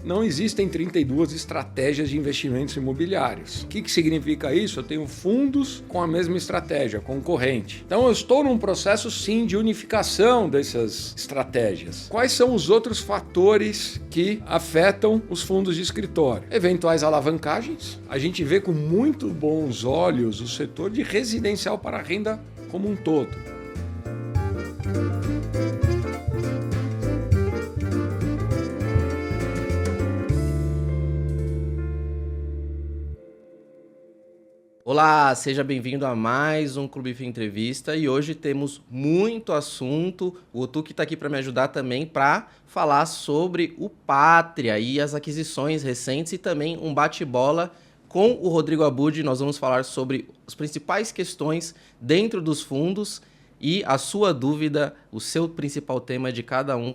não existem 32 estratégias de investimentos imobiliários. O que significa isso? Eu tenho fundos com a mesma estratégia, concorrente. Então eu estou num processo sim de unificação dessas estratégias. Quais são os outros fatores que afetam os fundos de escritório? Eventuais alavancagens. A gente vê com muito bons olhos o setor de residencial para renda como um todo. Olá, seja bem-vindo a mais um Clube FI Entrevista e hoje temos muito assunto. O Tuque está aqui para me ajudar também para falar sobre o Pátria e as aquisições recentes e também um bate-bola com o Rodrigo Abud. Nós vamos falar sobre as principais questões dentro dos fundos e a sua dúvida, o seu principal tema de cada um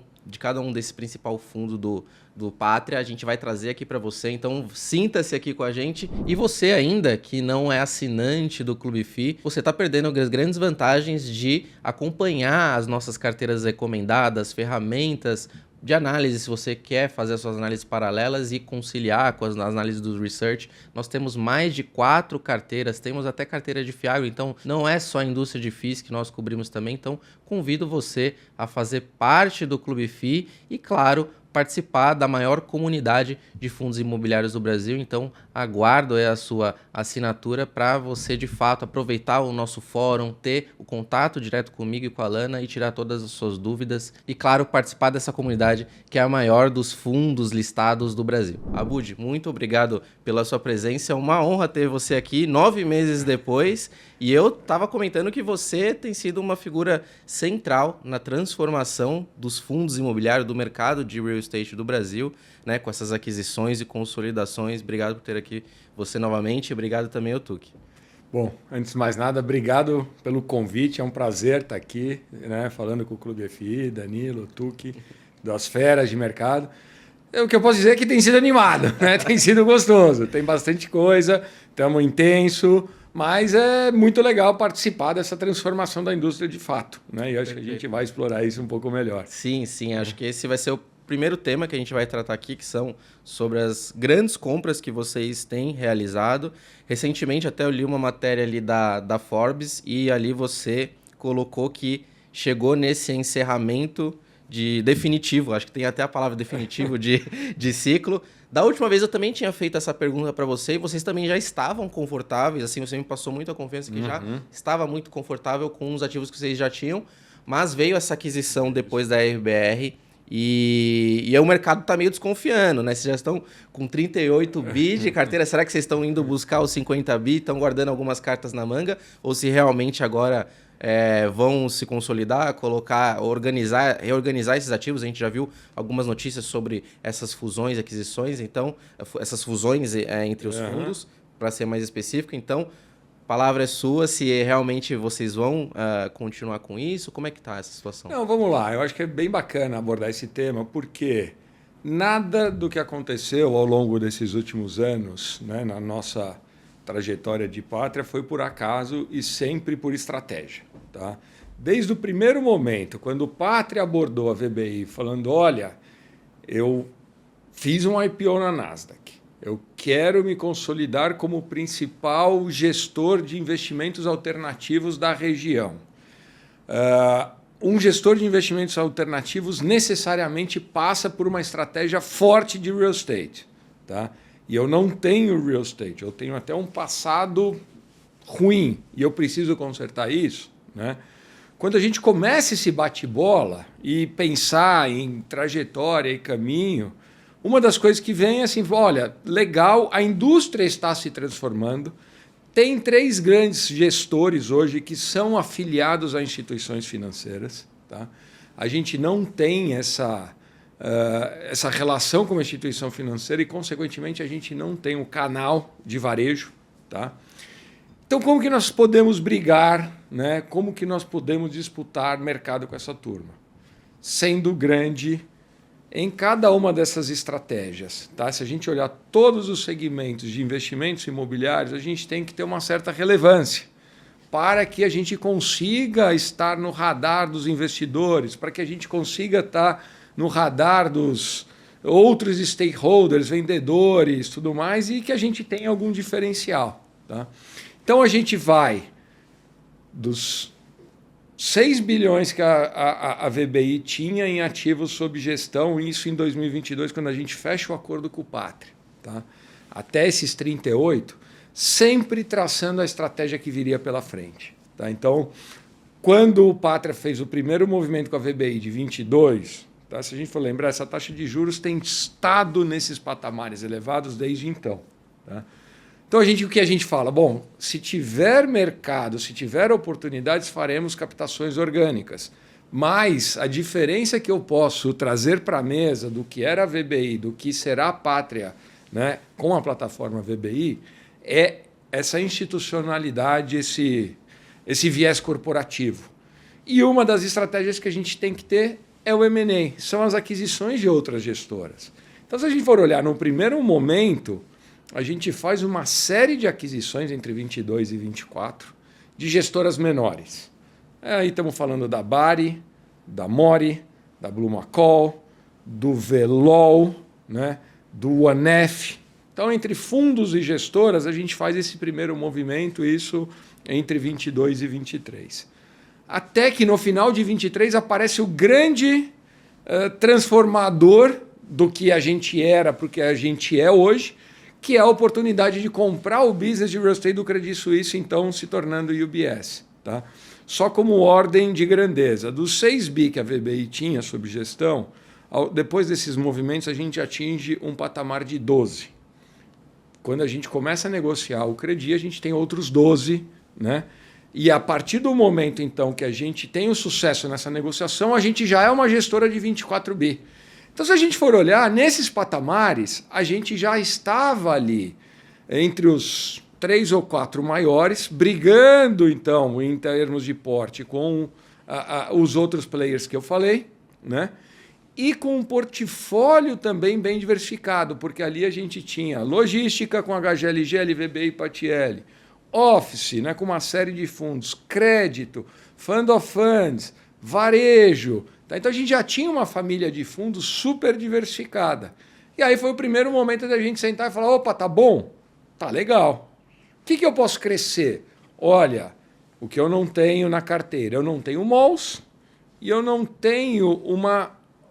desse principal fundo do Pátria, a gente vai trazer aqui para você, então sinta-se aqui com a gente. E você ainda que não é assinante do Clube FI, você está perdendo as grandes vantagens de acompanhar as nossas carteiras recomendadas, ferramentas de análise, se você quer fazer as suas análises paralelas e conciliar com as análises do research. Nós temos mais de 4 carteiras, temos até carteira de Fiagro, então não é só a indústria de FIIs que nós cobrimos também, então convido você a fazer parte do Clube FI e, claro, participar da maior comunidade de fundos imobiliários do Brasil. Então aguardo a sua assinatura para você de fato aproveitar o nosso fórum, ter o contato direto comigo e com a Lana e tirar todas as suas dúvidas e, claro, participar dessa comunidade que é a maior dos fundos listados do Brasil. Abud, muito obrigado pela sua presença, é uma honra ter você aqui 9 meses depois. E eu estava comentando que você tem sido uma figura central na transformação dos fundos imobiliários, do mercado de real estate do Brasil, né, com essas aquisições e consolidações. Obrigado por ter aqui você novamente. Obrigado também ao Tuque. Bom, antes de mais nada, obrigado pelo convite. É um prazer estar aqui, né, falando com o Clube FI, Danilo, Tuque, das feras de mercado. O que eu posso dizer é que tem sido animado, né? Tem sido gostoso, tem bastante coisa, estamos intenso. Mas é muito legal participar dessa transformação da indústria de fato, né? E acho que a gente vai explorar isso um pouco melhor. Sim, acho que esse vai ser o primeiro tema que a gente vai tratar aqui, que são sobre as grandes compras que vocês têm realizado. Recentemente até eu li uma matéria ali da Forbes e ali você colocou que chegou nesse encerramento definitivo, acho que tem até a palavra definitivo de ciclo. Da última vez eu também tinha feito essa pergunta para você e vocês também já estavam confortáveis, assim, você me passou muita confiança que já estava muito confortável com os ativos que vocês já tinham, mas veio essa aquisição depois da RBR e o mercado está meio desconfiando, né? Vocês já estão com 38 bi de carteira, será que vocês estão indo buscar os 50 bi, estão guardando algumas cartas na manga, ou se realmente agora vão se consolidar, reorganizar esses ativos? A gente já viu algumas notícias sobre essas fusões, aquisições, então, essas fusões entre os fundos, para ser mais específico. Então, a palavra é sua, se realmente vocês vão continuar com isso, como é que está essa situação? Não, vamos lá, eu acho que é bem bacana abordar esse tema, porque nada do que aconteceu ao longo desses últimos anos, né, na nossa trajetória de Pátria foi por acaso e sempre por estratégia. Tá? Desde o primeiro momento, quando o Pátria abordou a VBI falando, olha, eu fiz um IPO na Nasdaq, eu quero me consolidar como principal gestor de investimentos alternativos da região. Um gestor de investimentos alternativos necessariamente passa por uma estratégia forte de real estate. Tá? E eu não tenho real estate, eu tenho até um passado ruim e eu preciso consertar isso. Né? Quando a gente começa esse bate-bola e pensar em trajetória e caminho, uma das coisas que vem é assim, olha, legal, a indústria está se transformando, tem 3 grandes gestores hoje que são afiliados a instituições financeiras. Tá? A gente não tem essa relação com uma instituição financeira e, consequentemente, a gente não tem um canal de varejo. Tá? Então, como que nós podemos brigar, né? Como que nós podemos disputar mercado com essa turma? Sendo grande em cada uma dessas estratégias. Tá? Se a gente olhar todos os segmentos de investimentos imobiliários, a gente tem que ter uma certa relevância para que a gente consiga estar no radar dos investidores, para que a gente consiga estar no radar dos outros stakeholders, vendedores, tudo mais, e que a gente tem algum diferencial. Tá? Então a gente vai dos 6 bilhões que a VBI tinha em ativos sob gestão, isso em 2022, quando a gente fecha o acordo com o Patria. Tá? Até esses 38, sempre traçando a estratégia que viria pela frente. Tá? Então, quando o Patria fez o primeiro movimento com a VBI de 22, tá? Se a gente for lembrar, essa taxa de juros tem estado nesses patamares elevados desde então. Tá? Então, o que a gente fala? Bom, se tiver mercado, se tiver oportunidades, faremos captações orgânicas. Mas a diferença que eu posso trazer para a mesa do que era a VBI, do que será a Pátria, né, com a plataforma VBI, é essa institucionalidade, esse viés corporativo. E uma das estratégias que a gente tem que ter é o M&A, são as aquisições de outras gestoras. Então, se a gente for olhar no primeiro momento, a gente faz uma série de aquisições entre 22 e 24 de gestoras menores. Aí estamos falando da Bari, da Mori, da Blue Macol, do Velol, né, do OneF. Então, entre fundos e gestoras, a gente faz esse primeiro movimento, isso entre 22 e 23. Até que no final de 23 aparece o grande transformador do que a gente era para o que a gente é hoje, que é a oportunidade de comprar o business de real estate do Credit Suisse, então se tornando UBS. Tá? Só como ordem de grandeza, dos 6 bi que a VBI tinha sob gestão, depois desses movimentos a gente atinge um patamar de 12. Quando a gente começa a negociar o Credit, a gente tem outros 12, né? E a partir do momento então que a gente tem o sucesso nessa negociação, a gente já é uma gestora de 24 bi. Então, se a gente for olhar, nesses patamares, a gente já estava ali entre os 3 ou 4 maiores, brigando, então, em termos de porte com os outros players que eu falei, né? E com um portfólio também bem diversificado, porque ali a gente tinha logística com HGLG, LVB e Patielli, office, né, com uma série de fundos, crédito, fund of funds, varejo. Então a gente já tinha uma família de fundos super diversificada. E aí foi o primeiro momento da gente sentar e falar, opa, tá bom, tá legal. O que eu posso crescer? Olha, o que eu não tenho na carteira, eu não tenho malls e eu não tenho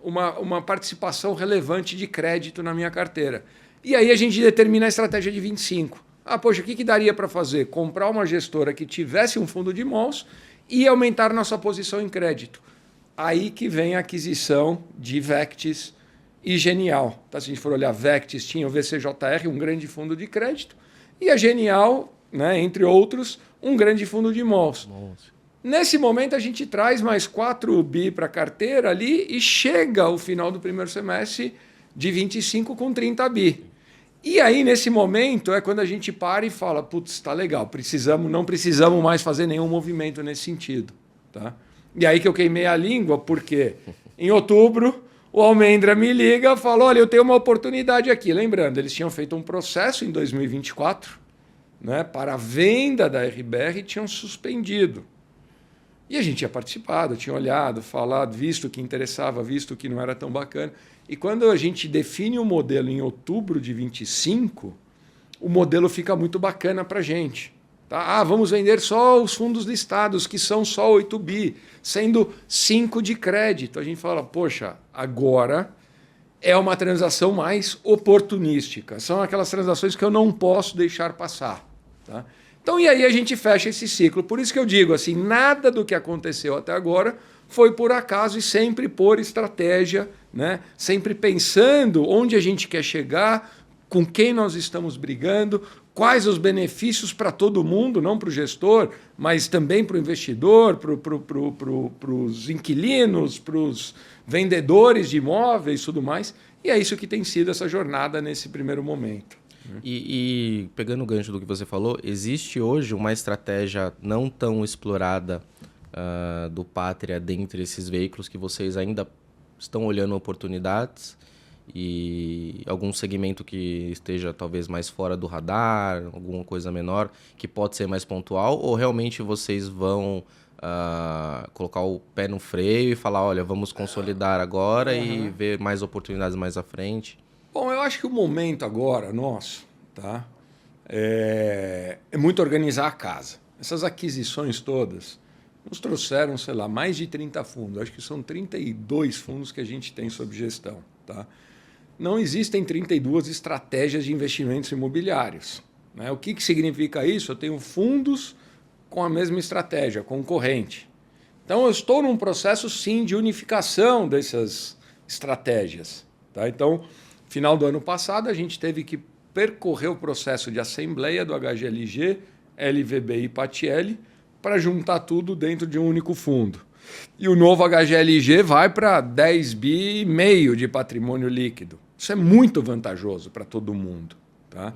uma participação relevante de crédito na minha carteira. E aí a gente determina a estratégia de 25. Poxa, o que daria para fazer? Comprar uma gestora que tivesse um fundo de malls e aumentar nossa posição em crédito. Aí que vem a aquisição de Vectis e Genial. Tá? Se a gente for olhar, Vectis tinha o VCJR, um grande fundo de crédito, e a Genial, né, entre outros, um grande fundo de malls. Nossa. Nesse momento, a gente traz mais 4 bi para a carteira ali e chega ao final do primeiro semestre de 25 com 30 bi. E aí, nesse momento, é quando a gente para e fala, putz, está legal, não precisamos mais fazer nenhum movimento nesse sentido. Tá? E aí que eu queimei a língua, porque em outubro o Almendra me liga e fala, olha, eu tenho uma oportunidade aqui. Lembrando, eles tinham feito um processo em 2024, né, para a venda da RBR e tinham suspendido. E a gente tinha participado, tinha olhado, falado, visto o que interessava, visto o que não era tão bacana. E quando a gente define o modelo em outubro de 25, o modelo fica muito bacana para a gente. Tá? Vamos vender só os fundos listados, que são só 8 bi, sendo 5 de crédito. A gente fala, poxa, agora é uma transação mais oportunística. São aquelas transações que eu não posso deixar passar. Tá? Então, e aí a gente fecha esse ciclo. Por isso que eu digo, assim, nada do que aconteceu até agora foi por acaso e sempre por estratégia, né? Sempre pensando onde a gente quer chegar, com quem nós estamos brigando, quais os benefícios para todo mundo, não para o gestor, mas também para o investidor, para os inquilinos, para os vendedores de imóveis e tudo mais. E é isso que tem sido essa jornada nesse primeiro momento. E pegando o gancho do que você falou, existe hoje uma estratégia não tão explorada do Pátria dentre esses veículos que vocês ainda estão olhando oportunidades e algum segmento que esteja talvez mais fora do radar, alguma coisa menor que pode ser mais pontual, ou realmente vocês vão colocar o pé no freio e falar, olha, vamos consolidar agora e ver mais oportunidades mais à frente? Bom, eu acho que o momento agora nosso, tá, é muito organizar a casa. Essas aquisições todas nos trouxeram, sei lá, mais de 30 fundos. Acho que são 32 fundos que a gente tem sob gestão. Tá? Não existem 32 estratégias de investimentos imobiliários. Né? O que significa isso? Eu tenho fundos com a mesma estratégia, concorrente. Então, eu estou num processo, sim, de unificação dessas estratégias. Tá? Então, final do ano passado, a gente teve que percorrer o processo de assembleia do HGLG, LVB e Patielli para juntar tudo dentro de um único fundo. E o novo HGLG vai para 10,5 bi de patrimônio líquido. Isso é muito vantajoso para todo mundo. Tá?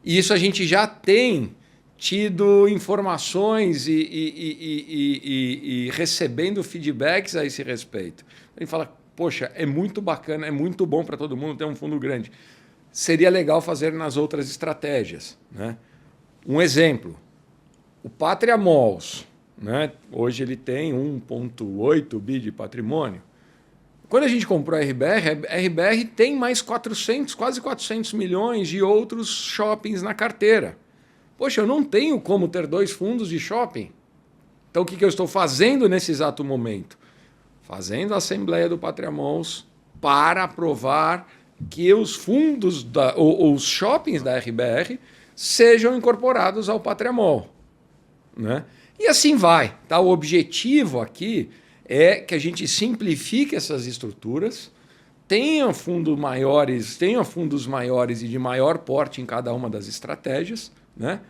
E isso a gente já tem tido informações e recebendo feedbacks a esse respeito. A gente fala, poxa, é muito bacana, é muito bom para todo mundo ter um fundo grande. Seria legal fazer nas outras estratégias. Né? Um exemplo, o Pátria Malls, né? Hoje ele tem 1,8 bi de patrimônio. Quando a gente comprou a RBR tem mais 400, quase 400 milhões de outros shoppings na carteira. Poxa, eu não tenho como ter 2 fundos de shopping. Então, o que eu estou fazendo nesse exato momento? Fazendo a assembleia do Pátria Malls para aprovar que os fundos, ou os shoppings da RBR sejam incorporados ao Pátria Mall. Né? E assim vai. Tá? O objetivo aqui é que a gente simplifique essas estruturas, tenha fundos maiores e de maior porte em cada uma das estratégias. Né?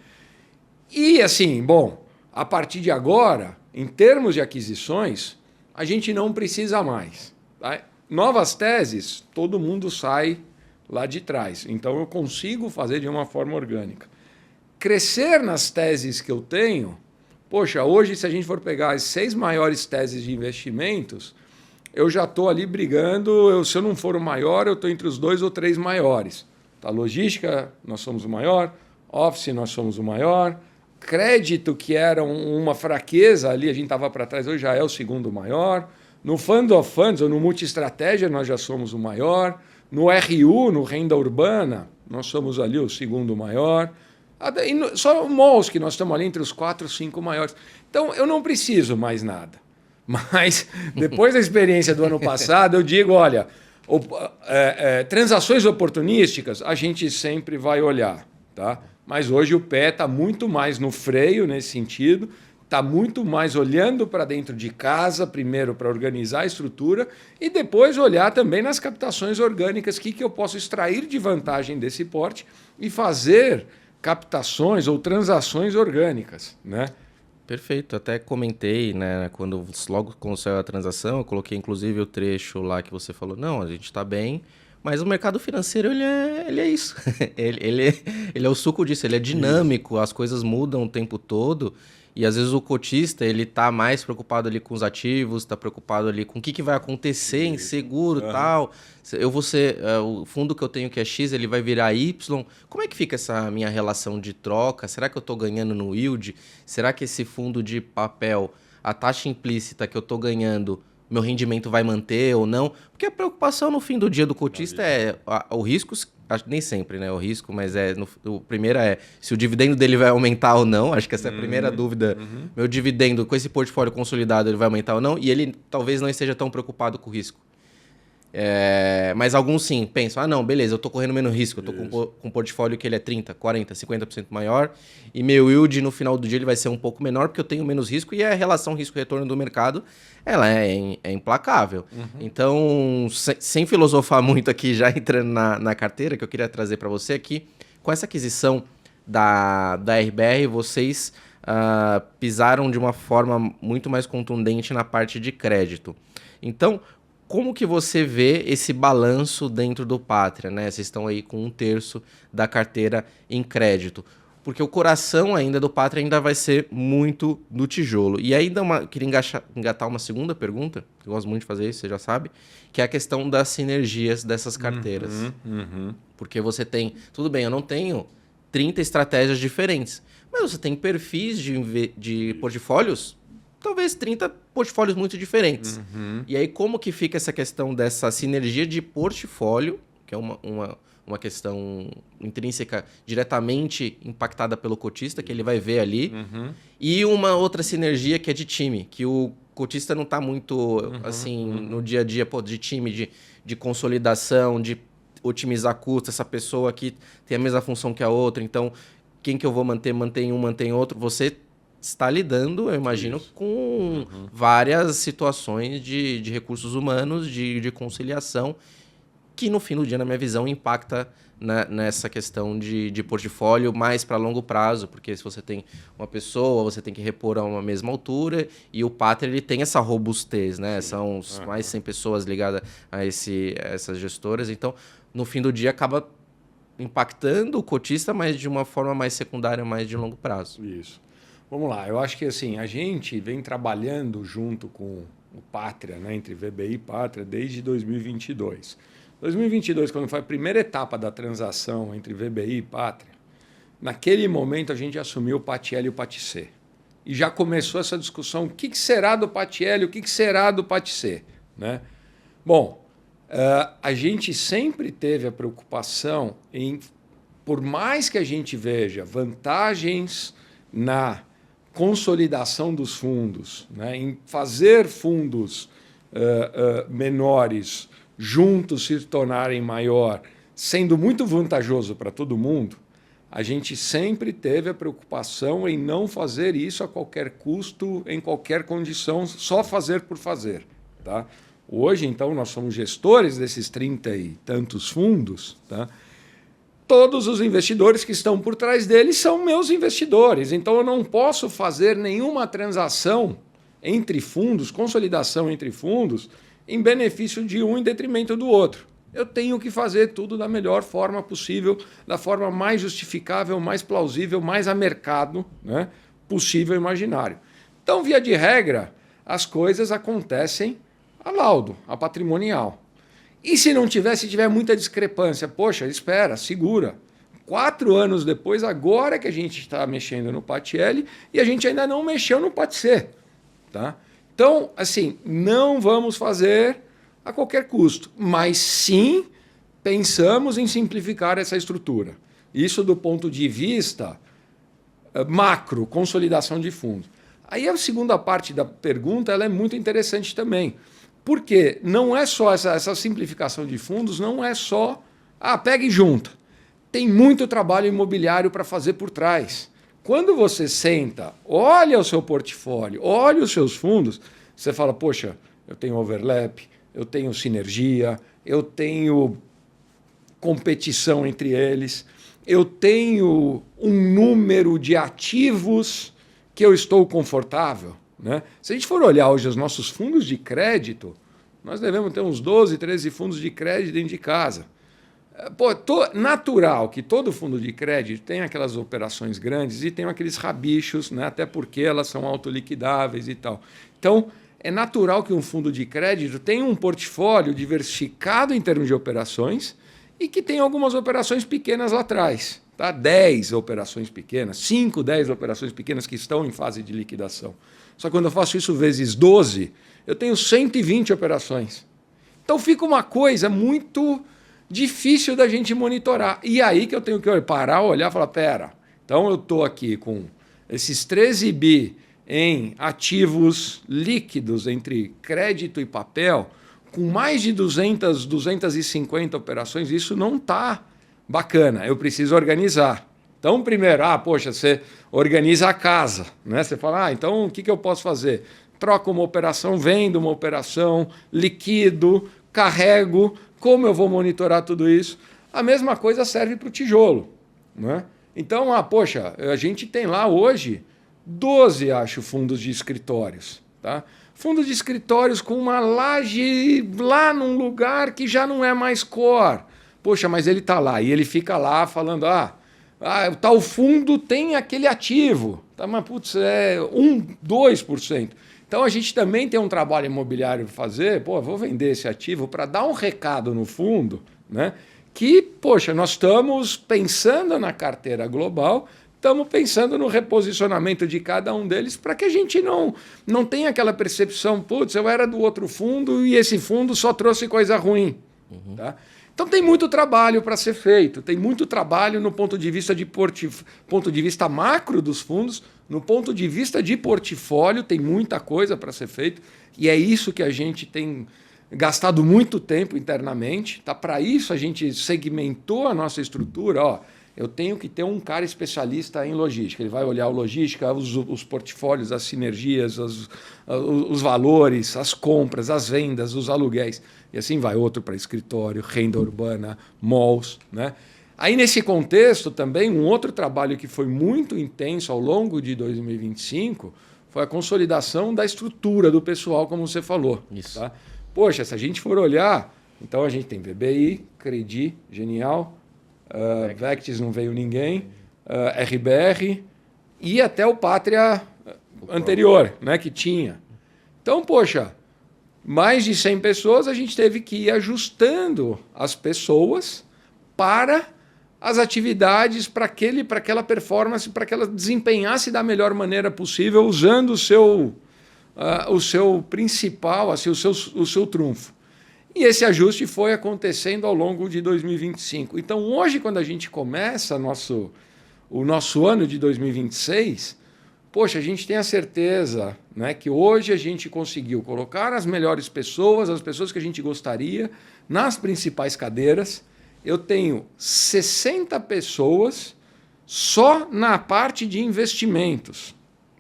E assim, bom, a partir de agora, em termos de aquisições, a gente não precisa mais. Tá? Novas teses, todo mundo sai lá de trás. Então eu consigo fazer de uma forma orgânica. Crescer nas teses que eu tenho, poxa, hoje se a gente for pegar as 6 maiores teses de investimentos, eu já estou ali brigando, se eu não for o maior, eu estou entre os 2 ou 3 maiores. Tá? Logística, nós somos o maior, Office, nós somos o maior, crédito, que era uma fraqueza ali, a gente estava para trás, hoje já é o segundo maior, no Fund of Funds, ou no Multiestratégia, nós já somos o maior, no RU, no Renda Urbana, nós somos ali o segundo maior, só o malls que nós estamos ali entre os 4, 5 maiores. Então, eu não preciso mais nada. Mas, depois da experiência do ano passado, eu digo, olha, transações oportunísticas, a gente sempre vai olhar. Tá? Mas hoje o pé está muito mais no freio nesse sentido, está muito mais olhando para dentro de casa, primeiro para organizar a estrutura e depois olhar também nas captações orgânicas, o que eu posso extrair de vantagem desse porte e fazer captações ou transações orgânicas. Né? Perfeito, até comentei, né, logo quando saiu a transação, eu coloquei inclusive o trecho lá que você falou, não, a gente está bem, mas o mercado financeiro ele é isso, ele é o suco disso, ele é dinâmico, as coisas mudam o tempo todo e às vezes o cotista ele está mais preocupado ali com os ativos, está preocupado ali com o que vai acontecer em seguro e tal. Eu vou ser, o fundo que eu tenho que é X, ele vai virar Y. Como é que fica essa minha relação de troca? Será que eu estou ganhando no yield? Será que esse fundo de papel, a taxa implícita que eu estou ganhando, meu rendimento vai manter ou não? Porque a preocupação no fim do dia do cotista é o risco, nem sempre, né? O risco, mas o primeiro é se o dividendo dele vai aumentar ou não. Acho que essa é a primeira dúvida. Meu dividendo com esse portfólio consolidado ele vai aumentar ou não? E ele talvez não esteja tão preocupado com o risco. Mas alguns sim pensam, não, beleza, eu estou correndo menos risco, eu estou com um portfólio que ele é 30%, 40%, 50% maior e meu yield no final do dia ele vai ser um pouco menor porque eu tenho menos risco e a relação risco-retorno do mercado ela é implacável. Então, sem filosofar muito aqui, já entrando na carteira, que eu queria trazer para você aqui, com essa aquisição da RBR, vocês pisaram de uma forma muito mais contundente na parte de crédito. Então, como que você vê esse balanço dentro do Pátria, né? Vocês estão aí com 1/3 da carteira em crédito. Porque o coração ainda do Pátria ainda vai ser muito do tijolo. E ainda queria engatar uma segunda pergunta, que eu gosto muito de fazer isso, você já sabe, que é a questão das sinergias dessas carteiras. Porque você tem... Tudo bem, eu não tenho 30 estratégias diferentes, mas você tem perfis de portfólios talvez 30 portfólios muito diferentes. E aí como que fica essa questão dessa sinergia de portfólio, que é uma questão intrínseca diretamente impactada pelo cotista, que ele vai ver ali, e uma outra sinergia que é de time, que o cotista não está muito assim no dia a dia de time, de consolidação, de otimizar custos, essa pessoa aqui tem a mesma função que a outra, então quem que eu vou manter, mantém um, mantém outro. Você está lidando, eu imagino, com várias situações de recursos humanos, de conciliação, que no fim do dia, na minha visão, impacta nessa questão de portfólio mais para longo prazo, porque se você tem uma pessoa, você tem que repor a uma mesma altura, e o Pátria ele tem essa robustez, né? São mais de 100 pessoas ligadas a essas gestoras, então, no fim do dia, acaba impactando o cotista, mas de uma forma mais secundária, mais de longo prazo. Isso. Vamos lá, eu acho que assim, a gente vem trabalhando junto com o Pátria, né, entre VBI e Pátria, desde 2022. 2022, quando foi a primeira etapa da transação entre VBI e Pátria, naquele momento a gente assumiu o PATL e o PATC. E já começou essa discussão, o que será do PATL, o que será do PATC, né? Bom, a gente sempre teve a preocupação em, por mais que a gente veja vantagens na consolidação dos fundos, né, em fazer fundos menores juntos se tornarem maior, sendo muito vantajoso para todo mundo, a gente sempre teve a preocupação em não fazer isso a qualquer custo, em qualquer condição, só fazer por fazer. Tá? Hoje, então, nós somos gestores desses 30 e tantos fundos. Tá? Todos os investidores que estão por trás deles são meus investidores. Então, eu não posso fazer nenhuma transação entre fundos, consolidação entre fundos, em benefício de um em detrimento do outro. Eu tenho que fazer tudo da melhor forma possível, da forma mais justificável, mais plausível, mais a mercado, né, possível e imaginário. Então, via de regra, as coisas acontecem a laudo, a patrimonial. E se não tiver, se tiver muita discrepância, poxa, espera, segura. 4 anos depois, agora que a gente está mexendo no PATL e a gente ainda não mexeu no PATC. Tá? Então, assim, não vamos fazer a qualquer custo, mas sim pensamos em simplificar essa estrutura. Isso do ponto de vista macro, consolidação de fundos. Aí a segunda parte da pergunta ela é muito interessante também. Porque não é só essa simplificação de fundos, não é só pega e junta. Tem muito trabalho imobiliário para fazer por trás. Quando você senta, olha o seu portfólio, olha os seus fundos, você fala, poxa, eu tenho overlap, eu tenho sinergia, eu tenho competição entre eles, eu tenho um número de ativos que eu estou confortável. Né? Se a gente for olhar hoje os nossos fundos de crédito, nós devemos ter uns 12, 13 fundos de crédito dentro de casa. Pô, natural que todo fundo de crédito tem aquelas operações grandes e tem aqueles rabichos, né? Até porque elas são autoliquidáveis e tal. Então, é natural que um fundo de crédito tenha um portfólio diversificado em termos de operações e que tenha algumas operações pequenas lá atrás. Tá? 10 operações pequenas, 5, 10 operações pequenas que estão em fase de liquidação. Só que quando eu faço isso vezes 12, eu tenho 120 operações. Então fica uma coisa muito difícil da gente monitorar. E aí que eu tenho que parar, olhar e falar, pera, então eu estou aqui com esses 13 bi em ativos líquidos entre crédito e papel, com mais de 200, 250 operações, isso não está bacana, eu preciso organizar. Então, primeiro, poxa, você organiza a casa, né? Você fala, então o que eu posso fazer? Troco uma operação, vendo uma operação, liquido, carrego, como eu vou monitorar tudo isso? A mesma coisa serve para o tijolo. Né? Então, poxa, a gente tem lá hoje 12, acho, fundos de escritórios. Tá? Fundos de escritórios com uma laje lá num lugar que já não é mais core. Poxa, mas ele está lá e ele fica lá falando, tal fundo tem aquele ativo. Tá? Mas, putz, é 2%. Então, a gente também tem um trabalho imobiliário para fazer. Vou vender esse ativo para dar um recado no fundo, né? Que, poxa, nós estamos pensando na carteira global, estamos pensando no reposicionamento de cada um deles para que a gente não tenha aquela percepção, putz, eu era do outro fundo e esse fundo só trouxe coisa ruim. Tá? Então tem muito trabalho para ser feito, tem muito trabalho no ponto de vista ponto de vista macro dos fundos, no ponto de vista de portfólio tem muita coisa para ser feito e é isso que a gente tem gastado muito tempo internamente. Tá? Para isso a gente segmentou a nossa estrutura. Ó, eu tenho que ter um cara especialista em logística. Ele vai olhar a logística, os portfólios, as sinergias, os valores, as compras, as vendas, os aluguéis. E assim vai. Outro para escritório, renda urbana, malls. Né? Aí, nesse contexto, também, um outro trabalho que foi muito intenso ao longo de 2025 foi a consolidação da estrutura do pessoal, como você falou. Isso. Tá? Poxa, se a gente for olhar, então a gente tem VBI, Credi, Genial, Vectis não veio ninguém, RBR e até o Pátria anterior, né, que tinha. Então, poxa, mais de 100 pessoas, a gente teve que ir ajustando as pessoas para as atividades, para aquela performance, para que ela desempenhasse da melhor maneira possível, usando o seu principal, assim, o seu trunfo. E esse ajuste foi acontecendo ao longo de 2025. Então, hoje, quando a gente começa o nosso ano de 2026, poxa, a gente tem a certeza, né, que hoje a gente conseguiu colocar as melhores pessoas, as pessoas que a gente gostaria, nas principais cadeiras. Eu tenho 60 pessoas só na parte de investimentos.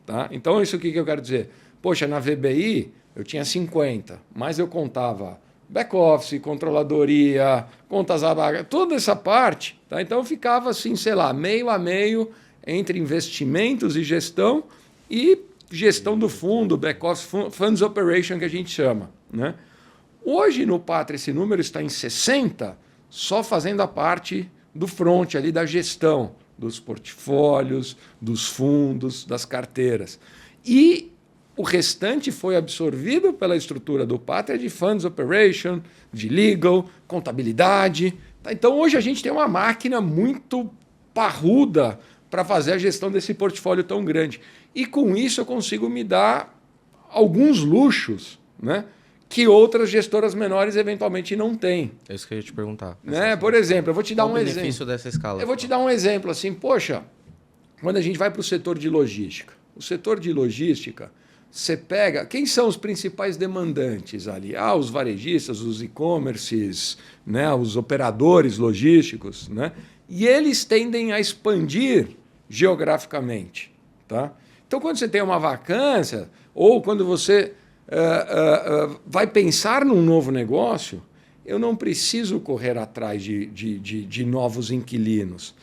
Tá? Então, isso aqui que eu quero dizer. Poxa, na VBI eu tinha 50, mas eu contava back-office, controladoria, contas a vaga, toda essa parte. Tá? Então, eu ficava assim, sei lá, meio a meio entre investimentos e gestão do fundo, back-office, funds operation, que a gente chama. Né? Hoje, no Pátria, esse número está em 60, só fazendo a parte do front ali da gestão, dos portfólios, dos fundos, das carteiras. E o restante foi absorvido pela estrutura do Pátria de Funds Operation, de Legal, contabilidade. Tá? Então, hoje a gente tem uma máquina muito parruda para fazer a gestão desse portfólio tão grande. E com isso eu consigo me dar alguns luxos, né, que outras gestoras menores eventualmente não têm. É isso que eu ia te perguntar. Né? Por exemplo, eu vou te dar um exemplo. Qual o benefício dessa escala? Eu vou te dar um exemplo assim, poxa, quando a gente vai para o setor de logística. O setor de logística, você pega... Quem são os principais demandantes ali? Os varejistas, os e-commerces, né? Os operadores logísticos. Né? E eles tendem a expandir geograficamente. Tá? Então, quando você tem uma vacância, ou quando você vai pensar num novo negócio, eu não preciso correr atrás de novos inquilinos.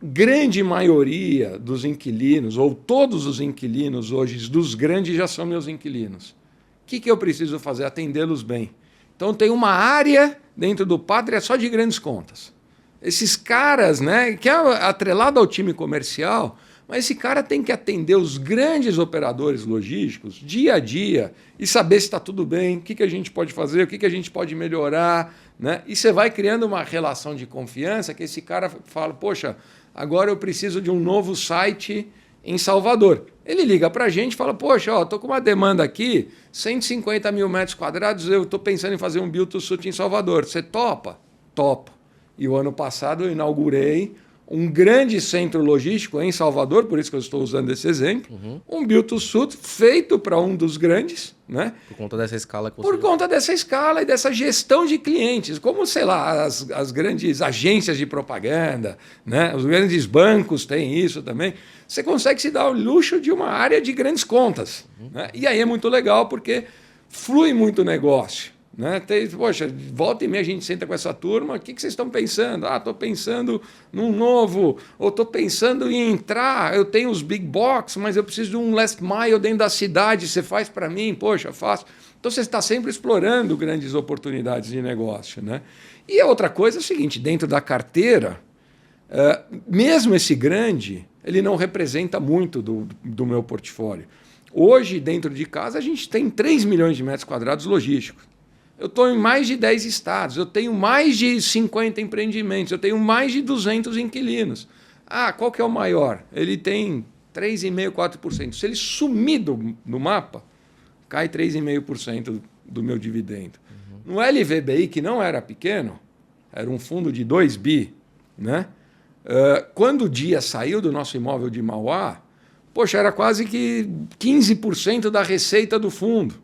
Grande maioria dos inquilinos, ou todos os inquilinos hoje, dos grandes, já são meus inquilinos. O que eu preciso fazer? Atendê-los bem. Então, tem uma área dentro do Pátria só de grandes contas. Esses caras, né, que é atrelado ao time comercial, mas esse cara tem que atender os grandes operadores logísticos dia a dia e saber se está tudo bem, o que a gente pode fazer, o que a gente pode melhorar. Né? E você vai criando uma relação de confiança que esse cara fala, poxa, agora eu preciso de um novo site em Salvador. Ele liga para a gente e fala, poxa, estou com uma demanda aqui, 150 mil metros quadrados, eu estou pensando em fazer um build-to-suit em Salvador. Você topa? Topa. E o ano passado eu inaugurei um grande centro logístico em Salvador, por isso que eu estou usando esse exemplo, um build-to-suit feito para um dos grandes. Né? Por conta dessa escala. Por conta dessa escala e dessa gestão de clientes, como, sei lá, as grandes agências de propaganda, né? Os grandes bancos têm isso também. Você consegue se dar o luxo de uma área de grandes contas. Né? E aí é muito legal porque flui muito o negócio. Né? Poxa, volta e meia a gente senta com essa turma, o que vocês estão pensando? Estou pensando num novo, ou estou pensando em entrar, eu tenho os big box, mas eu preciso de um last mile dentro da cidade, você faz para mim? Poxa, faço. Então você está sempre explorando grandes oportunidades de negócio. Né? E a outra coisa é o seguinte, dentro da carteira, mesmo esse grande, ele não representa muito do meu portfólio. Hoje, dentro de casa, a gente tem 3 milhões de metros quadrados logísticos. Eu estou em mais de 10 estados, eu tenho mais de 50 empreendimentos, eu tenho mais de 200 inquilinos. Qual que é o maior? Ele tem 3,5%, 4%. Se ele sumir do mapa, cai 3,5% do meu dividendo. No LVBI, que não era pequeno, era um fundo de 2 bi, né? Quando o Dia saiu do nosso imóvel de Mauá, poxa, era quase que 15% da receita do fundo.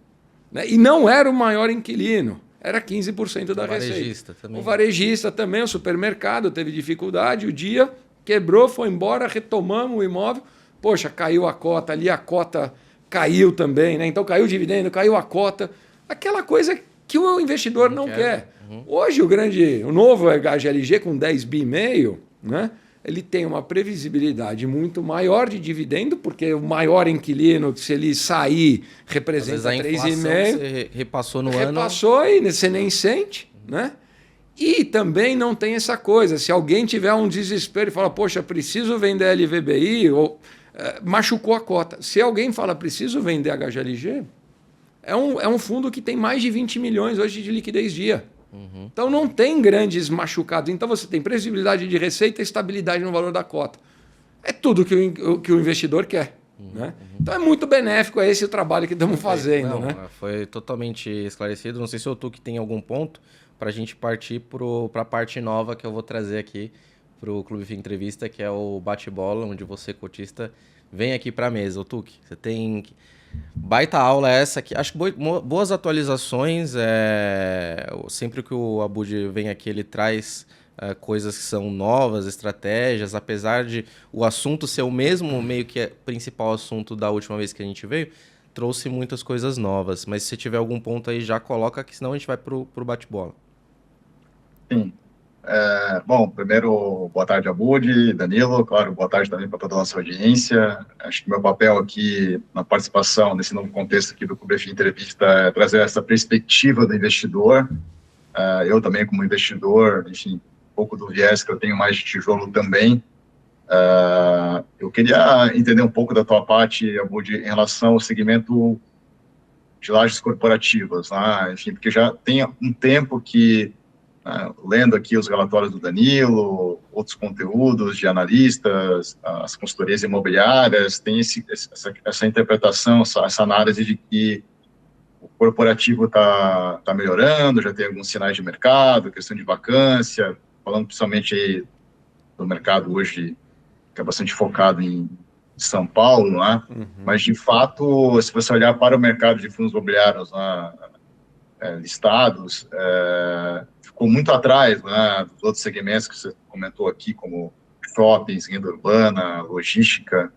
Né? E não era o maior inquilino, era 15% da receita. Também. O varejista também, o supermercado teve dificuldade, o Dia quebrou, foi embora, retomamos o imóvel. Poxa, caiu a cota ali, a cota caiu também, né? Então caiu o dividendo, caiu a cota. Aquela coisa que o investidor não quer. Hoje o novo HGLG com 10 bi e meio, né? Ele tem uma previsibilidade muito maior de dividendo, porque o maior inquilino, se ele sair, representa 3,5. Você repassou no ano. Repassou e você nem sente, né? E também não tem essa coisa. Se alguém tiver um desespero e fala, poxa, preciso vender LVBI, ou machucou a cota. Se alguém fala, preciso vender HGLG, é um fundo que tem mais de 20 milhões hoje de liquidez dia. Então não tem grandes machucados. Então você tem previsibilidade de receita e estabilidade no valor da cota. É tudo que o investidor quer. Né? Então é muito benéfico, é esse o trabalho que estamos fazendo. Não, né? Foi totalmente esclarecido. Não sei se o Tu que tem algum ponto para a gente partir para a parte nova que eu vou trazer aqui para o Clube Fim Entrevista, que é o bate-bola, onde você, cotista, vem aqui para a mesa. O Tuque, você tem... Baita aula essa aqui. Acho que boas atualizações. Sempre que o Abud vem aqui, ele traz coisas que são novas, estratégias. Apesar de o assunto ser o mesmo, meio que é principal assunto da última vez que a gente veio, trouxe muitas coisas novas. Mas se tiver algum ponto aí, já coloca aqui, senão a gente vai pro bate-bola. Sim. Bom, primeiro, boa tarde, Abud, Danilo, claro, boa tarde também para toda a nossa audiência. Acho que meu papel aqui na participação nesse novo contexto aqui do Clube Fim Entrevista é trazer essa perspectiva do investidor. Eu também, como investidor, enfim, um pouco do viés que eu tenho mais de tijolo também. Eu queria entender um pouco da tua parte, Abud, em relação ao segmento de lajes corporativas, né? Enfim, porque já tem um tempo que lendo aqui os relatórios do Danilo, outros conteúdos de analistas, as consultorias imobiliárias, tem essa interpretação, essa análise de que o corporativo está melhorando, já tem alguns sinais de mercado, questão de vacância, falando principalmente aí do mercado hoje, que é bastante focado em São Paulo, né? Mas, de fato, se você olhar para o mercado de fundos imobiliários listados, ficou muito atrás, né, dos outros segmentos que você comentou aqui, como shoppings, renda urbana, logística.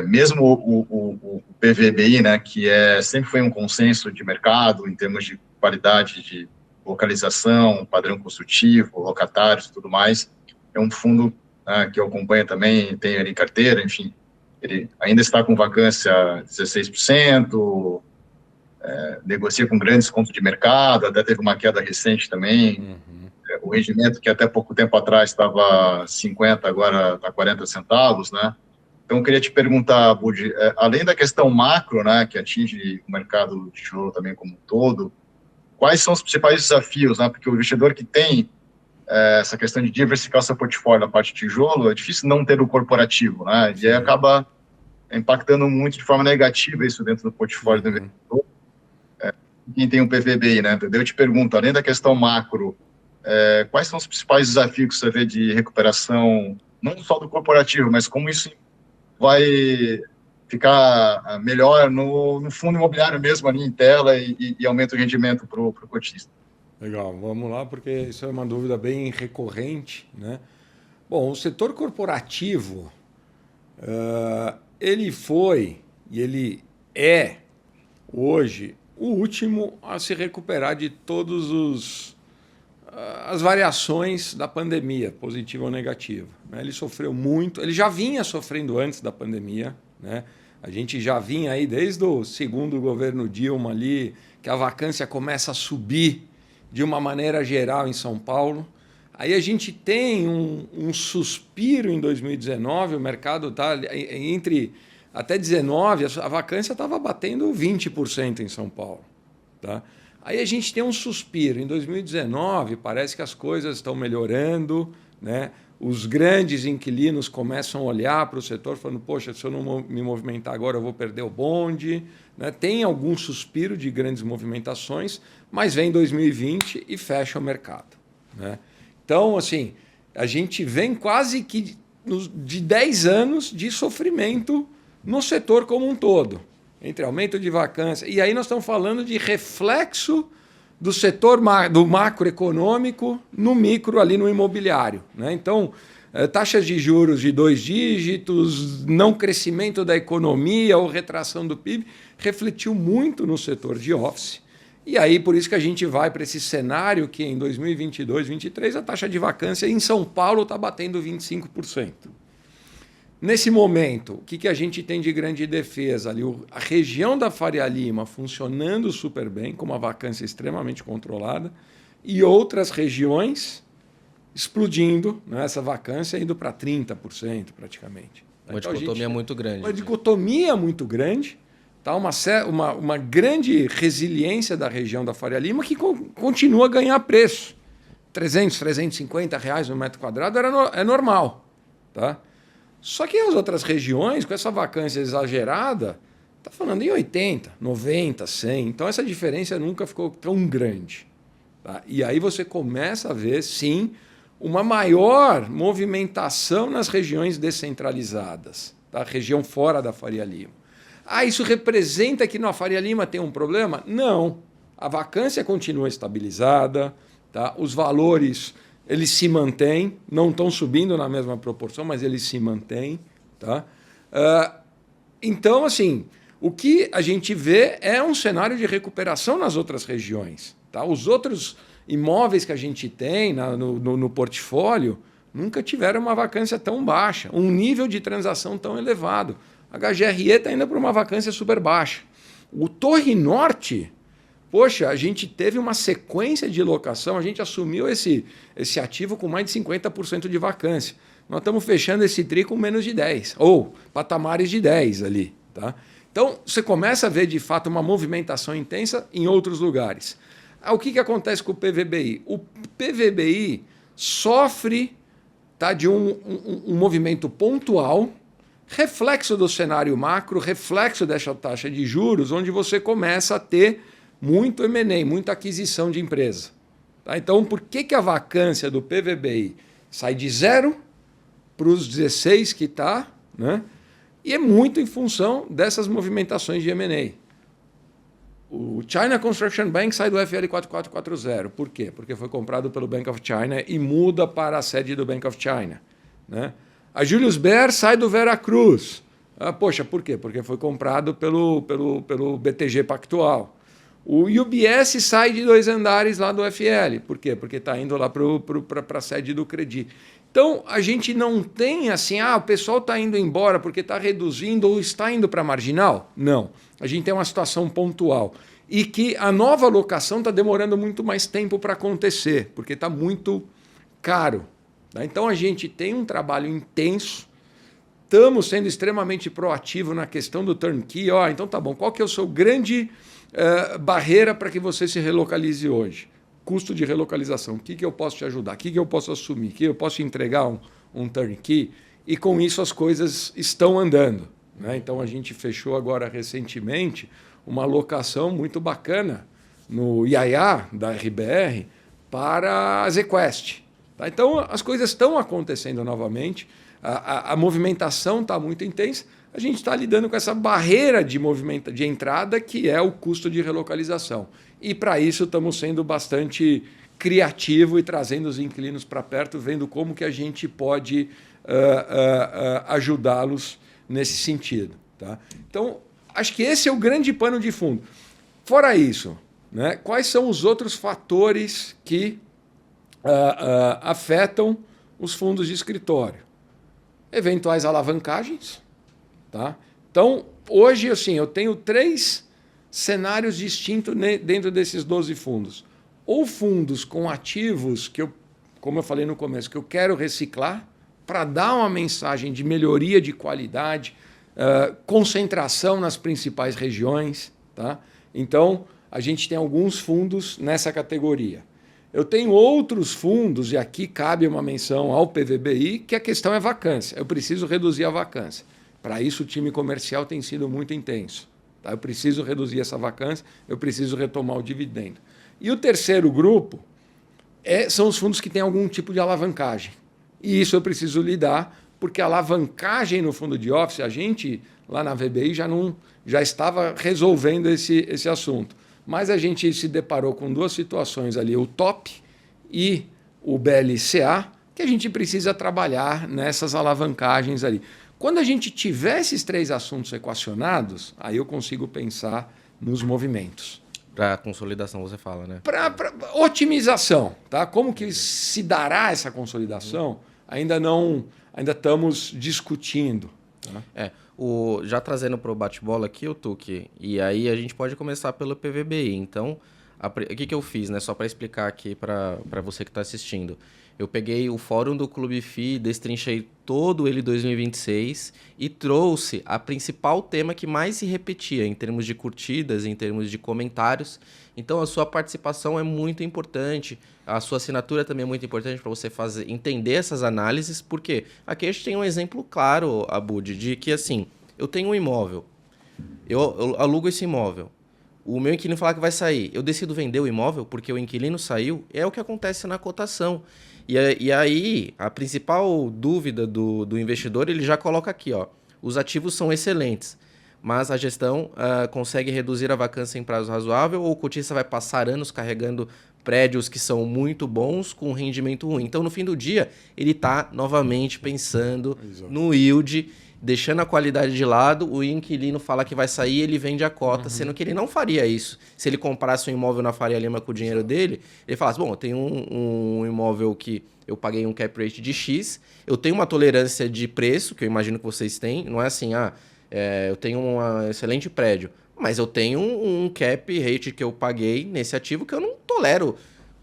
Mesmo o PVBI, né, que sempre foi um consenso de mercado em termos de qualidade de localização, padrão construtivo, locatários e tudo mais, é um fundo que eu acompanho também, tenho ele em carteira, enfim, ele ainda está com vacância 16%, negocia com grandes descontos de mercado, até teve uma queda recente também. O rendimento que até pouco tempo atrás estava 50, agora está 40 centavos, né? Então, eu queria te perguntar, Abud, além da questão macro, né, que atinge o mercado de tijolo também como um todo, quais são os principais desafios, né? Porque o investidor que tem essa questão de diversificar seu portfólio na parte de tijolo, é difícil não ter o corporativo, né? E aí acaba impactando muito de forma negativa isso dentro do portfólio do investidor. Quem tem um PVBI, né? Eu te pergunto, além da questão macro, quais são os principais desafios que você vê de recuperação, não só do corporativo, mas como isso vai ficar melhor no fundo imobiliário mesmo, ali em tela, e aumenta o rendimento para o cotista? Legal, vamos lá, porque isso é uma dúvida bem recorrente, né? Bom, o setor corporativo, ele foi e ele é, hoje, o último a se recuperar de todas as variações da pandemia, positiva ou negativa. Ele sofreu muito, ele já vinha sofrendo antes da pandemia, né? A gente já vinha aí desde o segundo governo Dilma ali, que a vacância começa a subir de uma maneira geral em São Paulo. Aí a gente tem um suspiro em 2019, o mercado está entre... Até 19, a vacância estava batendo 20% em São Paulo. Tá? Aí a gente tem um suspiro. Em 2019, parece que as coisas estão melhorando, né? os grandes inquilinos começam a olhar para o setor falando, poxa, se eu não me movimentar agora, eu vou perder o bonde. Né? Tem algum suspiro de grandes movimentações, mas vem 2020 e fecha o mercado. Né? Então, assim, a gente vem quase que de 10 anos de sofrimento no setor como um todo, entre aumento de vacância. E aí nós estamos falando de reflexo do setor do macroeconômico no micro, ali no imobiliário. Né? Então, taxas de juros de 2 dígitos, não crescimento da economia ou retração do PIB, refletiu muito no setor de office. E aí, por isso que a gente vai para esse cenário que em 2022, 2023, a taxa de vacância em São Paulo está batendo 25%. Nesse momento, o que a gente tem de grande defesa ali? A região da Faria Lima funcionando super bem, com uma vacância extremamente controlada, e outras regiões explodindo, né? Essa vacância indo para 30% praticamente. Uma dicotomia muito grande. Uma dicotomia muito grande. Tá? Uma grande resiliência da região da Faria Lima que continua a ganhar preço. 300, 350 reais no metro quadrado é normal. Tá? Só que as outras regiões, com essa vacância exagerada, está falando em 80, 90, 100. Então essa diferença nunca ficou tão grande. Tá? E aí você começa a ver, sim, uma maior movimentação nas regiões descentralizadas, tá? Região fora da Faria Lima. Isso representa que na Faria Lima tem um problema? Não. A vacância continua estabilizada, tá? Os valores eles se mantêm, não estão subindo na mesma proporção, mas eles se mantêm. Tá? Então, assim, o que a gente vê é um cenário de recuperação nas outras regiões. Tá? Os outros imóveis que a gente tem no portfólio nunca tiveram uma vacância tão baixa, um nível de transação tão elevado. A HGRE está indo para uma vacância super baixa. O Torre Norte, poxa, a gente teve uma sequência de locação, a gente assumiu esse ativo com mais de 50% de vacância. Nós estamos fechando esse TRI com menos de 10, ou patamares de 10 ali. Tá? Então, você começa a ver, de fato, uma movimentação intensa em outros lugares. O que acontece com o PVBI? O PVBI sofre, tá, de um movimento pontual, reflexo do cenário macro, reflexo dessa taxa de juros, onde você começa a ter muito M&A, muita aquisição de empresa. Tá? Então, por que a vacância do PVBI sai de 0 para os 16 que está? Né? E é muito em função dessas movimentações de M&A. O China Construction Bank sai do FL 4440. Por quê? Porque foi comprado pelo Bank of China e muda para a sede do Bank of China. Né? A Julius Baer sai do Veracruz. Poxa, por quê? Porque foi comprado pelo BTG Pactual. O UBS sai de 2 andares lá do FL. Por quê? Porque está indo lá para a sede do Credi. Então, a gente não tem assim, o pessoal está indo embora porque está reduzindo ou está indo para a marginal. Não. A gente tem uma situação pontual. E que a nova locação está demorando muito mais tempo para acontecer, porque está muito caro. Então, a gente tem um trabalho intenso, estamos sendo extremamente proativos na questão do turnkey. Então tá bom, qual que é o seu grande barreira para que você se relocalize hoje? Custo de relocalização. O que eu posso te ajudar? O que eu posso assumir? O que eu posso entregar um turnkey? E com isso as coisas estão andando. Né? Então a gente fechou agora recentemente uma locação muito bacana no IAIA da RBR para a ZQuest. Tá? Então as coisas estão acontecendo novamente, a movimentação está muito intensa, a gente está lidando com essa barreira de entrada que é o custo de relocalização. E para isso estamos sendo bastante criativos e trazendo os inquilinos para perto, vendo como que a gente pode ajudá-los nesse sentido. Tá? Então, acho que esse é o grande pano de fundo. Fora isso, né, quais são os outros fatores que afetam os fundos de escritório? Eventuais alavancagens. Tá? Então, hoje, assim, eu tenho 3 cenários distintos dentro desses 12 fundos. Ou fundos com ativos que como eu falei no começo, que eu quero reciclar para dar uma mensagem de melhoria de qualidade, concentração nas principais regiões. Tá? Então, a gente tem alguns fundos nessa categoria. Eu tenho outros fundos, e aqui cabe uma menção ao PVBI, que a questão é vacância. Eu preciso reduzir a vacância. Para isso, o time comercial tem sido muito intenso. Tá? Eu preciso reduzir essa vacância, eu preciso retomar o dividendo. E o terceiro grupo são os fundos que têm algum tipo de alavancagem. E isso eu preciso lidar, porque a alavancagem no fundo de office, a gente lá na VBI já estava resolvendo esse assunto. Mas a gente se deparou com duas situações ali, o TOP e o BLCA, que a gente precisa trabalhar nessas alavancagens ali. Quando a gente tiver esses três assuntos equacionados, aí eu consigo pensar nos movimentos. Para consolidação, você fala, né? Para otimização, tá? Como que se dará essa consolidação? Ainda estamos discutindo. Tá? Já trazendo para o bate-bola aqui, o Tuque, e aí a gente pode começar pelo PVBI. Então, o que eu fiz, né? Só para explicar aqui para você que está assistindo. Eu peguei o fórum do Clube FI, destrinchei todo ele 2026 e trouxe a principal tema que mais se repetia em termos de curtidas, em termos de comentários. Então a sua participação é muito importante, a sua assinatura também é muito importante para você entender essas análises, porque aqui a gente tem um exemplo claro, Abud, de que assim, eu tenho um imóvel, eu alugo esse imóvel, o meu inquilino falar que vai sair, eu decido vender o imóvel porque o inquilino saiu, é o que acontece na cotação. E aí, a principal dúvida do investidor, ele já coloca aqui, ó, os ativos são excelentes, mas a gestão consegue reduzir a vacância em prazo razoável ou o cotista vai passar anos carregando prédios que são muito bons com rendimento ruim. Então, no fim do dia, ele está novamente pensando no yield, deixando a qualidade de lado, o inquilino fala que vai sair, ele vende a cota, sendo que ele não faria isso. Se ele comprasse um imóvel na Faria Lima com o dinheiro dele, ele falasse, bom, eu tenho um imóvel que eu paguei um cap rate de X, eu tenho uma tolerância de preço, que eu imagino que vocês têm, não é assim, eu tenho um excelente prédio, mas eu tenho um cap rate que eu paguei nesse ativo que eu não tolero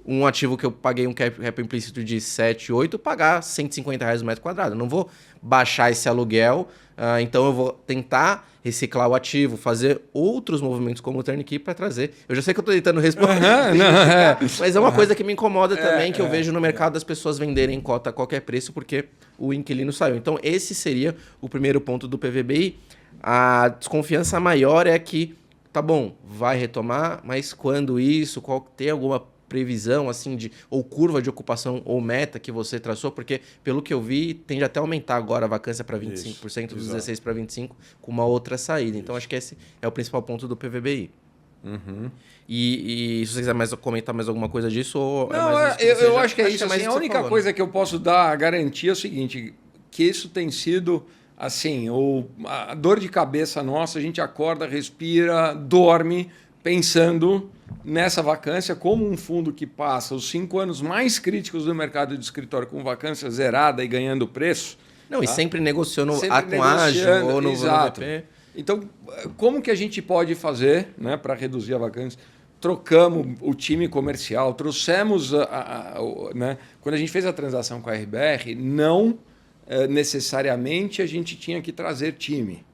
um ativo que eu paguei um cap implícito de 7, 8, pagar R$150 o metro quadrado. Eu não vou baixar esse aluguel, então eu vou tentar reciclar o ativo, fazer outros movimentos como o turnkey para trazer. Eu já sei que eu estou tentando responder, mas é uma coisa que me incomoda também, que eu vejo no mercado das pessoas venderem cota a qualquer preço porque o inquilino saiu. Então esse seria o primeiro ponto do PVBI. A desconfiança maior é que, tá bom, vai retomar, mas quando isso, tem alguma previsão assim ou curva de ocupação ou meta que você traçou, porque pelo que eu vi tende até a aumentar agora a vacância para 25%, dos 16 para 25 com uma outra saída. Então acho que esse é o principal ponto do PVBI. E se você quiser comentar mais alguma coisa disso, ou eu acho que é isso. Assim, a única coisa que eu posso dar a garantia é o seguinte, que isso tem sido assim, a dor de cabeça nossa, a gente acorda, respira, dorme pensando nessa vacância como um fundo que passa os 5 anos mais críticos do mercado de escritório com vacância zerada e ganhando preço. Não, tá? E sempre negociando com ágil ou no VP. Então, como que a gente pode fazer, né, para reduzir a vacância? Trocamos o time comercial, trouxemos... né, quando a gente fez a transação com a RBR, não necessariamente a gente tinha que trazer time,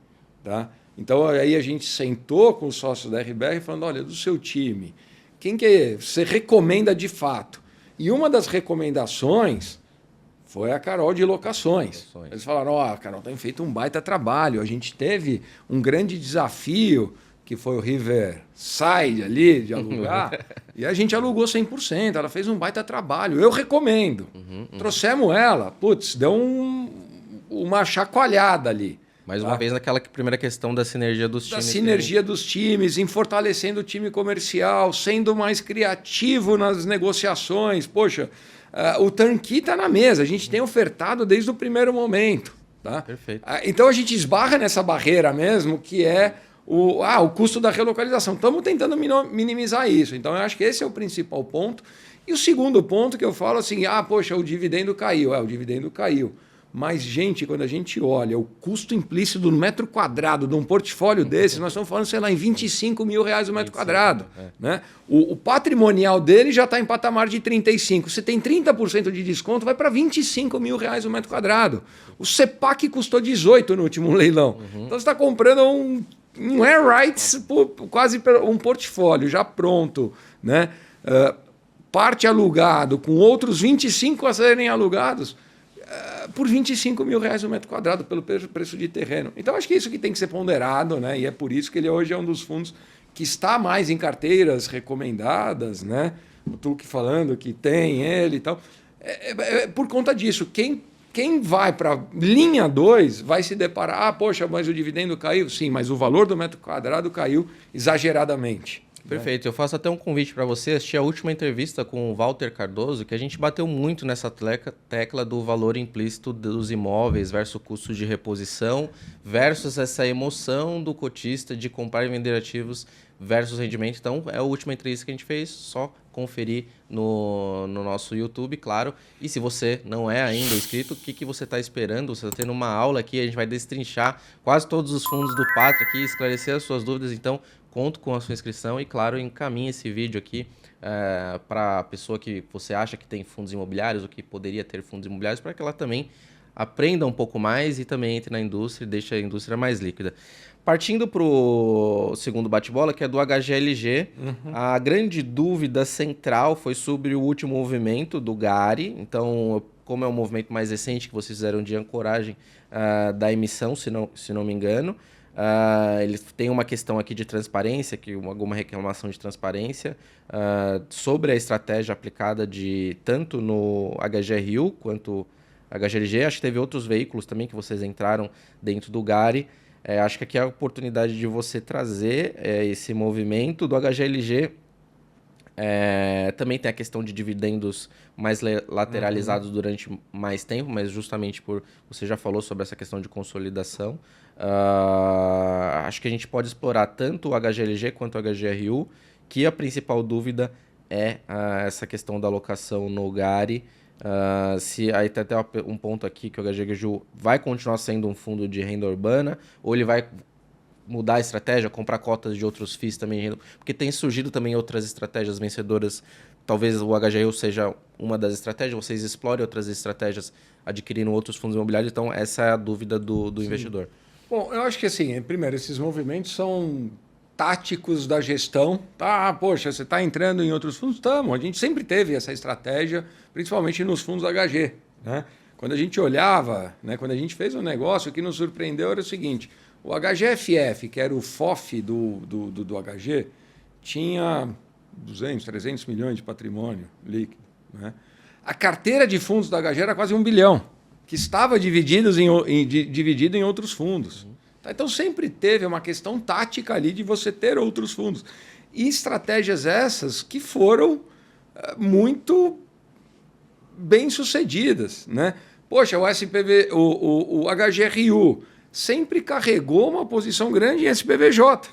tá? Então, aí a gente sentou com os sócios da RBR falando, olha, do seu time, quem que você recomenda de fato? E uma das recomendações foi a Carol de Locações. Eles falaram, a Carol tem feito um baita trabalho, a gente teve um grande desafio, que foi o Riverside ali, de alugar, e a gente alugou 100%, ela fez um baita trabalho, eu recomendo. Trouxemos ela, deu uma chacoalhada ali. Mais uma vez naquela primeira questão da sinergia dos times. Da sinergia dos times, em fortalecendo o time comercial, sendo mais criativo nas negociações. Poxa, o turnkey está na mesa, a gente tem ofertado desde o primeiro momento. Tá? Perfeito. Então a gente esbarra nessa barreira mesmo, que é o custo da relocalização. Estamos tentando minimizar isso. Então eu acho que esse é o principal ponto. E o segundo ponto que eu falo assim, poxa, o dividendo caiu. O dividendo caiu. Mas, gente, quando a gente olha o custo implícito do metro quadrado de um portfólio desse, nós estamos falando, sei lá, em R$25 mil o metro quadrado. Né? O patrimonial dele já está em patamar de 35. Você tem 30% de desconto, vai para R$25 mil o metro quadrado. O CEPAC custou 18 no último leilão. Então você está comprando um air rights, quase um portfólio já pronto. Né? parte alugado com outros 25 a serem alugados por R$25 mil o metro quadrado pelo preço de terreno. Então, acho que isso que tem que ser ponderado, né? E é por isso que ele hoje é um dos fundos que está mais em carteiras recomendadas, né? O Tuque falando que tem ele e tal. Por conta disso, quem vai para linha 2 vai se deparar, poxa, mas o dividendo caiu? Sim, mas o valor do metro quadrado caiu exageradamente. Perfeito. Eu faço até um convite para você assistir a última entrevista com o Walter Cardoso, que a gente bateu muito nessa tecla do valor implícito dos imóveis versus custo de reposição versus essa emoção do cotista de comprar e vender ativos versus rendimento. Então, é a última entrevista que a gente fez, só conferir no nosso YouTube, claro. E se você não é ainda inscrito, o que você está esperando? Você está tendo uma aula aqui, a gente vai destrinchar quase todos os fundos do Pátria aqui, esclarecer as suas dúvidas. Então, conto com a sua inscrição e, claro, encaminhe esse vídeo aqui para a pessoa que você acha que tem fundos imobiliários ou que poderia ter fundos imobiliários, para que ela também aprenda um pouco mais e também entre na indústria e deixe a indústria mais líquida. Partindo para o segundo bate-bola, que é do HGLG, a grande dúvida central foi sobre o último movimento do GARI. Então, como é um movimento mais recente que vocês fizeram de ancoragem da emissão, se não me engano, eles têm uma questão aqui de transparência, alguma reclamação de transparência sobre a estratégia aplicada tanto no HGRU quanto HGLG. Acho que teve outros veículos também que vocês entraram dentro do GARI. Acho que aqui é a oportunidade de você trazer esse movimento do HGLG. Também tem a questão de dividendos mais lateralizados durante mais tempo, mas justamente você já falou sobre essa questão de consolidação. Acho que a gente pode explorar tanto o HGLG quanto o HGRU, que a principal dúvida é essa questão da alocação no GARI. Aí tem até um ponto aqui que o HGRU vai continuar sendo um fundo de renda urbana, ou ele vai mudar a estratégia, comprar cotas de outros FIIs também, porque tem surgido também outras estratégias vencedoras. Talvez o HGRU seja uma das estratégias, vocês explorem outras estratégias adquirindo outros fundos imobiliários. Então, essa é a dúvida do investidor. Bom, eu acho que assim, primeiro, esses movimentos são táticos da gestão. Poxa, você está entrando em outros fundos? Estamos. A gente sempre teve essa estratégia, principalmente nos fundos HG. Né? Quando a gente olhava, né, quando a gente fez um negócio, o que nos surpreendeu era o seguinte: o HGFF, que era o FOF do HG, tinha 200, 300 milhões de patrimônio líquido. Né? A carteira de fundos do HG era quase 1 bilhão, que estava dividido em outros fundos. Então, sempre teve uma questão tática ali de você ter outros fundos. E estratégias essas que foram muito bem sucedidas. Né? Poxa, o SPV, o HGRU sempre carregou uma posição grande em SPVJ.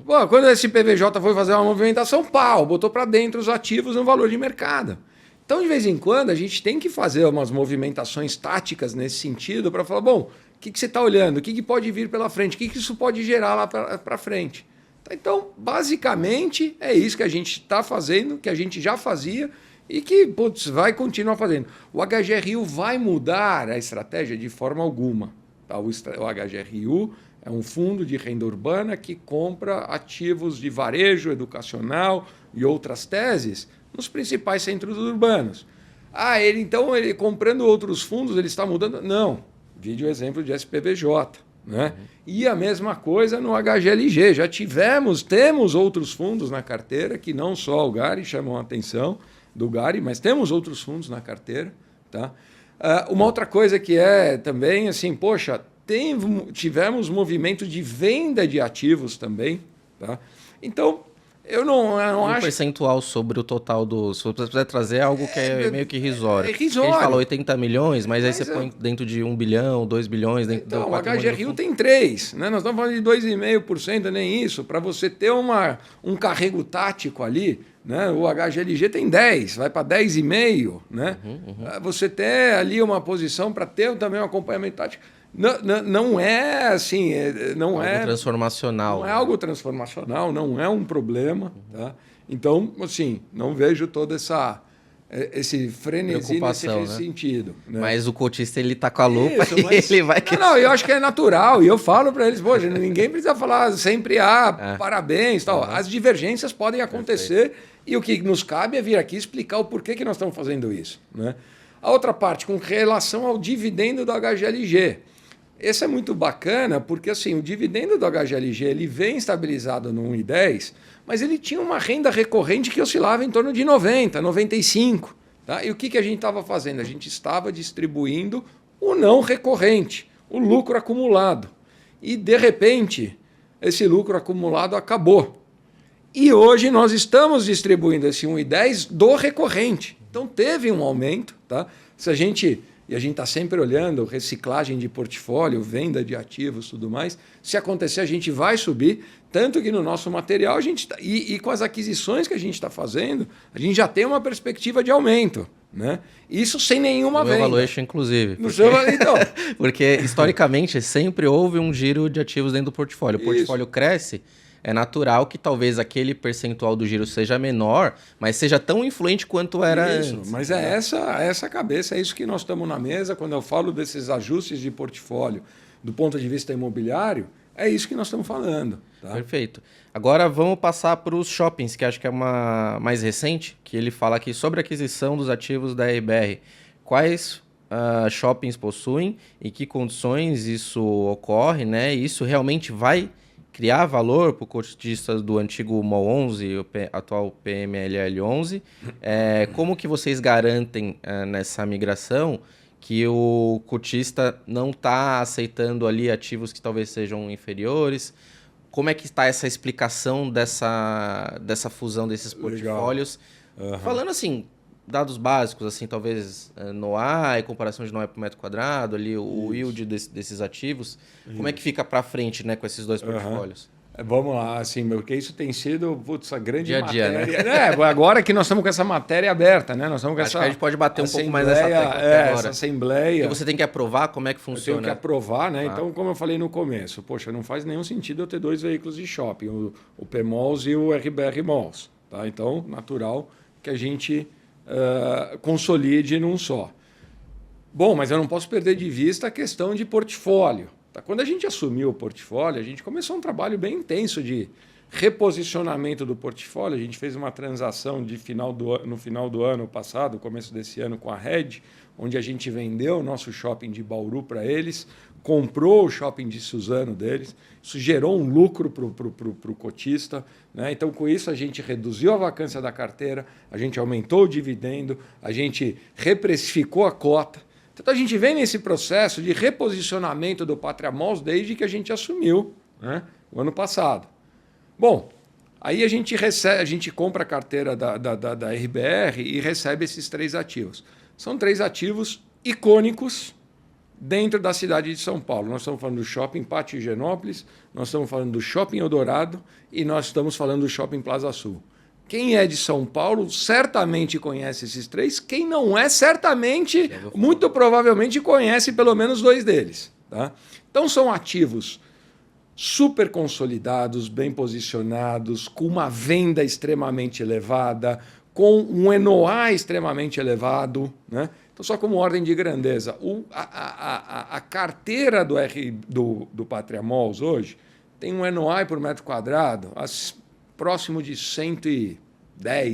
Bom, quando o SPVJ foi fazer uma movimentação, botou para dentro os ativos no valor de mercado. Então, de vez em quando, a gente tem que fazer umas movimentações táticas nesse sentido para falar, bom, o que você está olhando? O que pode vir pela frente? O que isso pode gerar lá para frente? Então, basicamente, é isso que a gente está fazendo, que a gente já fazia e que vai continuar fazendo. O HGRU vai mudar a estratégia de forma alguma. Tá? O HGRU é um fundo de renda urbana que compra ativos de varejo, educacional e outras teses nos principais centros urbanos. Ele comprando outros fundos, ele está mudando? Não. Vídeo exemplo de SPVJ. Né? E a mesma coisa no HGLG. Já temos outros fundos na carteira, que não só o GARI chamam a atenção do GARI, mas temos outros fundos na carteira. Tá? Uma outra coisa que é também assim, poxa, tivemos movimento de venda de ativos também. Tá? Então, eu não acho... percentual sobre o total do... Se você puder trazer algo que é meio que irrisório. É irrisório. A gente falou 80 milhões, mas aí você põe dentro de 1 bilhão, 2 bilhões... Dentro então, do o HGRU tem 3, né? Nós estamos falando de 2,5%, nem isso. Para você ter um carrego tático ali, né? O HGLG tem 10, vai para 10,5%. Né? Você ter ali uma posição para ter também um acompanhamento tático. Não é assim, não algo é transformacional. Não é algo transformacional, não é um problema. Tá? Então, assim, não vejo todo esse frenesi nesse sentido. Né? Mas o cotista, ele tá com a lupa e ele vai... Não, eu acho que é natural. E eu falo para eles, poxa, ninguém precisa falar sempre, parabéns, tal. As divergências podem acontecer. Perfeito. E o que nos cabe é vir aqui explicar o porquê que nós estamos fazendo isso, né? A outra parte, com relação ao dividendo do HGLG. Esse é muito bacana porque assim, o dividendo do HGLG ele vem estabilizado no 1,10, mas ele tinha uma renda recorrente que oscilava em torno de 90, 95. Tá? E o que a gente estava fazendo? A gente estava distribuindo o não recorrente, o lucro acumulado. E, de repente, esse lucro acumulado acabou. E hoje nós estamos distribuindo esse 1,10 do recorrente. Então teve um aumento. Tá? Se a gente está sempre olhando reciclagem de portfólio, venda de ativos, tudo mais. Se acontecer, a gente vai subir. Tanto que no nosso material, a gente e com as aquisições que a gente está fazendo, a gente já tem uma perspectiva de aumento. Né? Isso sem nenhuma venda. No valuation, inclusive. Então. Porque, historicamente, sempre houve um giro de ativos dentro do portfólio. O portfólio cresce, é natural que talvez aquele percentual do giro seja menor, mas seja tão influente quanto era antes. Mas é essa a cabeça, é isso que nós estamos na mesa. Quando eu falo desses ajustes de portfólio do ponto de vista imobiliário, é isso que nós estamos falando. Tá? Perfeito. Agora vamos passar para os shoppings, que acho que é uma mais recente, que ele fala aqui sobre a aquisição dos ativos da RBR. Quais shoppings possuem e que condições isso ocorre, né? E isso realmente vai criar valor para o cotista do antigo MOL 11, o atual PMLL 11. Como que vocês garantem nessa migração que o cotista não está aceitando ali ativos que talvez sejam inferiores? Como é que está essa explicação dessa fusão desses portfólios? Uhum. Falando assim, dados básicos, assim, talvez NOI, comparação de NOI por metro quadrado, ali, o yield desses ativos. Como é que fica para frente, né, com esses dois portfólios? Vamos lá, assim, porque isso tem sido a grande dia a dia, matéria. Né? Agora que nós estamos com essa matéria aberta, né? Nós estamos com Acho que a gente pode bater um pouco mais nessa tecla agora. Essa assembleia. Porque você tem que aprovar como é que funciona. Eu tenho que aprovar, né? Então, como eu falei no começo, poxa, não faz nenhum sentido eu ter dois veículos de shopping, o PMalls e o RBR Malls. Tá? Então, natural que a gente consolide num só. Bom, mas eu não posso perder de vista a questão de portfólio. Tá? Quando a gente assumiu o portfólio, a gente começou um trabalho bem intenso de reposicionamento do portfólio. A gente fez uma transação no final do ano passado, começo desse ano, com a Red, onde a gente vendeu o nosso shopping de Bauru para eles, comprou o shopping de Suzano deles. Isso gerou um lucro para o cotista. Né? Então, com isso, a gente reduziu a vacância da carteira, a gente aumentou o dividendo, a gente reprecificou a cota. Então, a gente vem nesse processo de reposicionamento do Pátria Malls desde que a gente assumiu, né, o ano passado. Bom, aí a gente compra a carteira da RBR e recebe esses três ativos. São três ativos icônicos dentro da cidade de São Paulo. Nós estamos falando do Shopping Pátio Higienópolis, nós estamos falando do Shopping Eldorado e nós estamos falando do Shopping Plaza Sul. Quem é de São Paulo certamente conhece esses três. Quem não é, certamente, muito provavelmente conhece pelo menos dois deles. Tá? Então são ativos super consolidados, bem posicionados, com uma venda extremamente elevada, com um NOI extremamente elevado. Né? Então, só como ordem de grandeza, a carteira do Pátria Malls hoje tem um NOI por metro quadrado próximo de 110,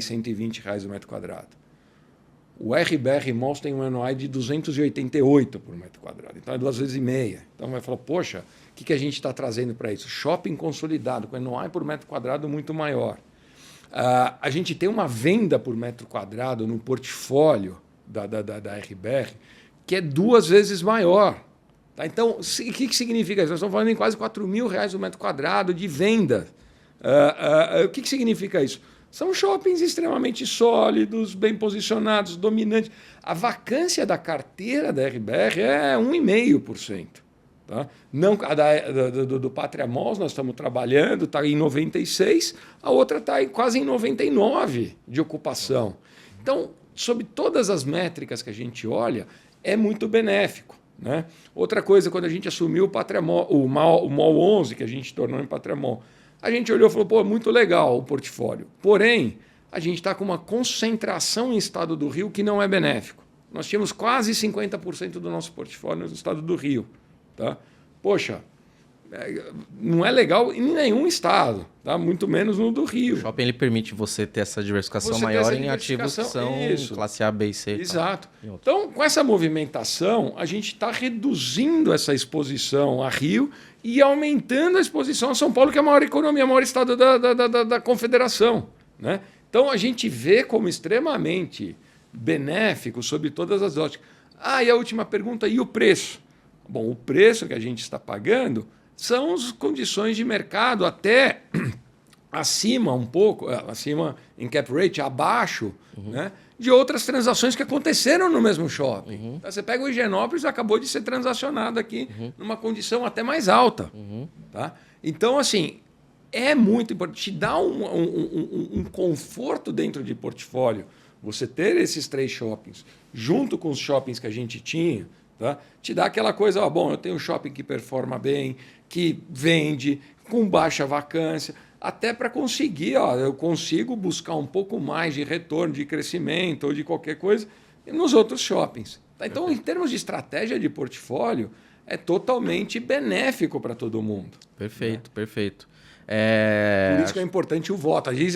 120 reais o metro quadrado. O RBR Malls tem um NOI de 288 por metro quadrado. Então é 2,5 vezes. Então vai falar, poxa, o que a gente está trazendo para isso? Shopping consolidado, com NOI por metro quadrado muito maior. A gente tem uma venda por metro quadrado no portfólio da RBR que é 2 vezes maior. Tá? Então, o que significa isso? Nós estamos falando em quase R$4.000 o metro quadrado de venda. O que significa isso? São shoppings extremamente sólidos, bem posicionados, dominantes. A vacância da carteira da RBR é 1,5%. Tá? Não, do Pátria Malls nós estamos trabalhando, está em 96%, a outra está quase em 99% de ocupação. Então, sob todas as métricas que a gente olha, é muito benéfico. Né? Outra coisa, quando a gente assumiu o Pátria Mall, o MOL 11, que a gente tornou em Pátria Mall, a gente olhou e falou, pô, muito legal o portfólio. Porém, a gente está com uma concentração em estado do Rio que não é benéfico. Nós tínhamos quase 50% do nosso portfólio no estado do Rio. Tá? Poxa, não é legal em nenhum estado, tá? Muito menos no do Rio. O shopping ele permite você ter essa diversificação Você ter maior essa em ativos que são isso. classe A, B e C. Exato. Então, com essa movimentação, a gente está reduzindo essa exposição a Rio e aumentando a exposição a São Paulo, que é a maior economia, o maior estado da confederação. Né? Então, a gente vê como extremamente benéfico sob todas as óticas. E a última pergunta, e o preço? Bom, o preço que a gente está pagando são as condições de mercado até acima um pouco, acima em cap rate, abaixo, né, de outras transações que aconteceram no mesmo shopping. Então, você pega o Higienópolis, acabou de ser transacionado aqui numa condição até mais alta. Tá? Então, assim, é muito importante, te dá um conforto dentro de portfólio, você ter esses 3 shoppings, junto com os shoppings que a gente tinha, tá? Te dá aquela coisa, bom, eu tenho um shopping que performa bem, que vende, com baixa vacância, até para conseguir, eu consigo buscar um pouco mais de retorno, de crescimento ou de qualquer coisa nos outros shoppings. Tá? Então, em termos de estratégia de portfólio, é totalmente benéfico para todo mundo. Perfeito, né? perfeito. Por isso que é importante o voto. A gente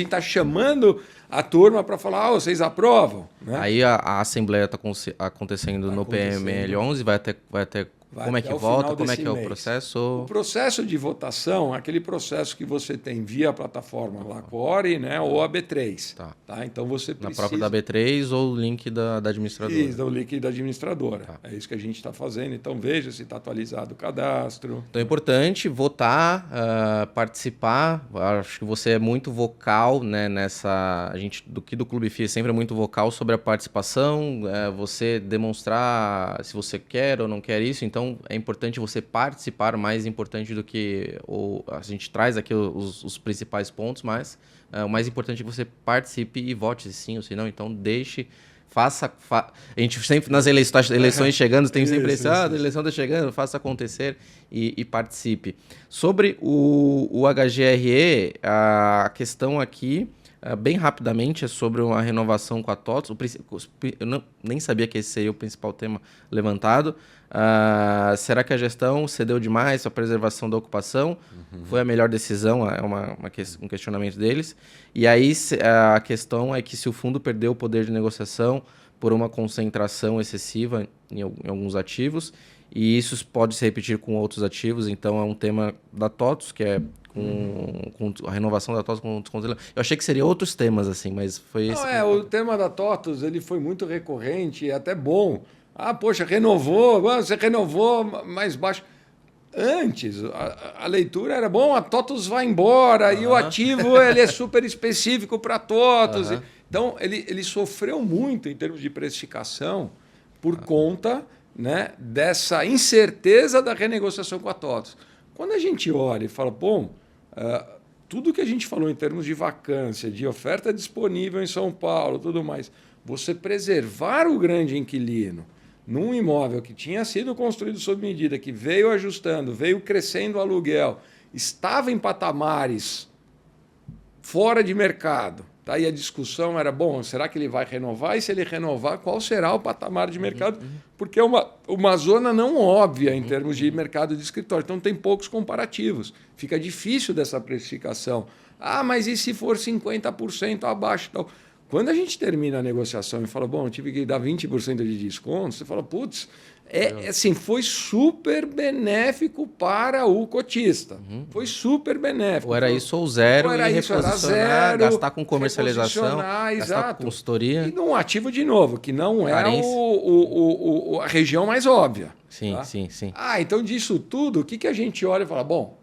está chamando a turma para falar, vocês aprovam? Né? Aí a Assembleia está acontecendo no PML 11, vai até como é que vota, como é que é o processo? O processo de votação é aquele processo que você tem via plataforma Lacore, né, ou a B3. Tá? Então você precisa... Na própria da B3 ou o link da administradora? Isso, o link da administradora. Tá. É isso que a gente está fazendo. Então veja se está atualizado o cadastro. Então é importante votar, participar. Acho que você é muito vocal, né, nessa... A gente do Clube FI sempre é muito vocal sobre a participação, você demonstrar se você quer ou não quer isso. Então é importante você participar, mais importante do que a gente traz aqui os principais pontos, mas o mais importante é que você participe e vote sim ou se não. Então deixe, faça. A gente sempre nas eleições chegando, tem sempre isso, a eleição está chegando, faça acontecer e participe. Sobre o HGRE, a questão aqui, bem rapidamente, é sobre uma renovação com a TOTVS. Eu nem sabia que esse seria o principal tema levantado. Será que a gestão cedeu demais para a preservação da ocupação? Foi a melhor decisão? É um questionamento deles. E aí a questão é que se o fundo perdeu o poder de negociação por uma concentração excessiva em alguns ativos, e isso pode se repetir com outros ativos, então é um tema da TOTVS, que é com a renovação da TOTVS com desconto. Eu achei que seria outros temas, assim, mas foi esse. O tema da TOTVS ele foi muito recorrente e até bom. Poxa, renovou, você renovou mais baixo. Antes, a leitura era, bom, a TOTVS vai embora e o ativo ele é super específico para a TOTVS. Então, ele sofreu muito em termos de precificação por conta, né, dessa incerteza da renegociação com a TOTVS. Quando a gente olha e fala, bom, tudo que a gente falou em termos de vacância, de oferta disponível em São Paulo, tudo mais, você preservar o grande inquilino num imóvel que tinha sido construído sob medida, que veio ajustando, veio crescendo o aluguel, estava em patamares fora de mercado. Tá? E a discussão era, bom, será que ele vai renovar? E se ele renovar, qual será o patamar de mercado? Porque é uma zona não óbvia em termos de mercado de escritório. Então, tem poucos comparativos. Fica difícil dessa precificação. Mas e se for 50% abaixo? Então, quando a gente termina a negociação e fala, bom, eu tive que dar 20% de desconto, você fala, putz, assim, foi super benéfico para o cotista. Foi super benéfico. Ou era isso ou zero, ou era e isso, era zero, gastar com comercialização, gastar com consultoria. E num ativo, de novo, que não é a região mais óbvia. Sim, tá? sim. Então, disso tudo, o que a gente olha e fala, bom,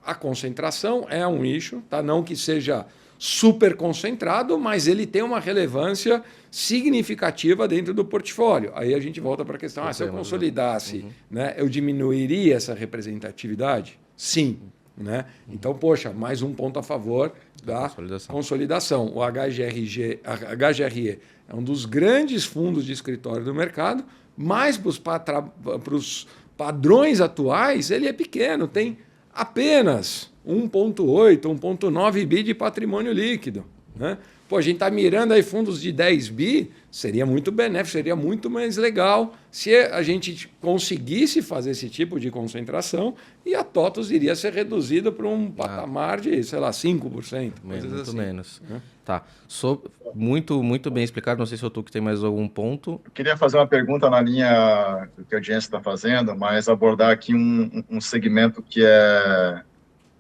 a concentração é um issue, tá? Não que seja super concentrado, mas ele tem uma relevância significativa dentro do portfólio. Aí a gente volta para a questão, se eu consolidasse, né, eu diminuiria essa representatividade? Sim. Né? Então, poxa, mais um ponto a favor da consolidação. O HGRE é um dos grandes fundos de escritório do mercado, mas para os padrões atuais, ele é pequeno, tem apenas 1,8, 1,9 bi de patrimônio líquido. Né? Pô, a gente está mirando aí fundos de 10 bi, seria muito benéfico, seria muito mais legal se a gente conseguisse fazer esse tipo de concentração e a TOTVS iria ser reduzida para um patamar de, sei lá, 5%. Muito assim. menos. Tá. Muito bem explicado. Não sei se o Tuque tem mais algum ponto. Eu queria fazer uma pergunta na linha do que a audiência está fazendo, mas abordar aqui um segmento que é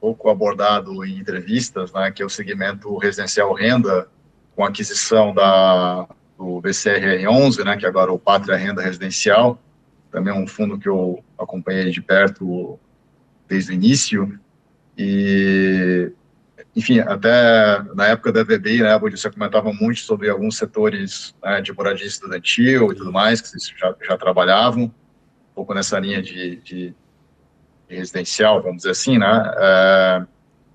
pouco abordado em entrevistas, né, que é o segmento residencial renda, com a aquisição do BCRR11, né, que agora é o Pátria Renda Residencial, também é um fundo que eu acompanhei de perto desde o início, e, enfim, até na época da VBI, né, onde você comentava muito sobre alguns setores, né, de moradia estudantil e tudo mais, que vocês já trabalhavam, um pouco nessa linha de residencial, vamos dizer assim, né?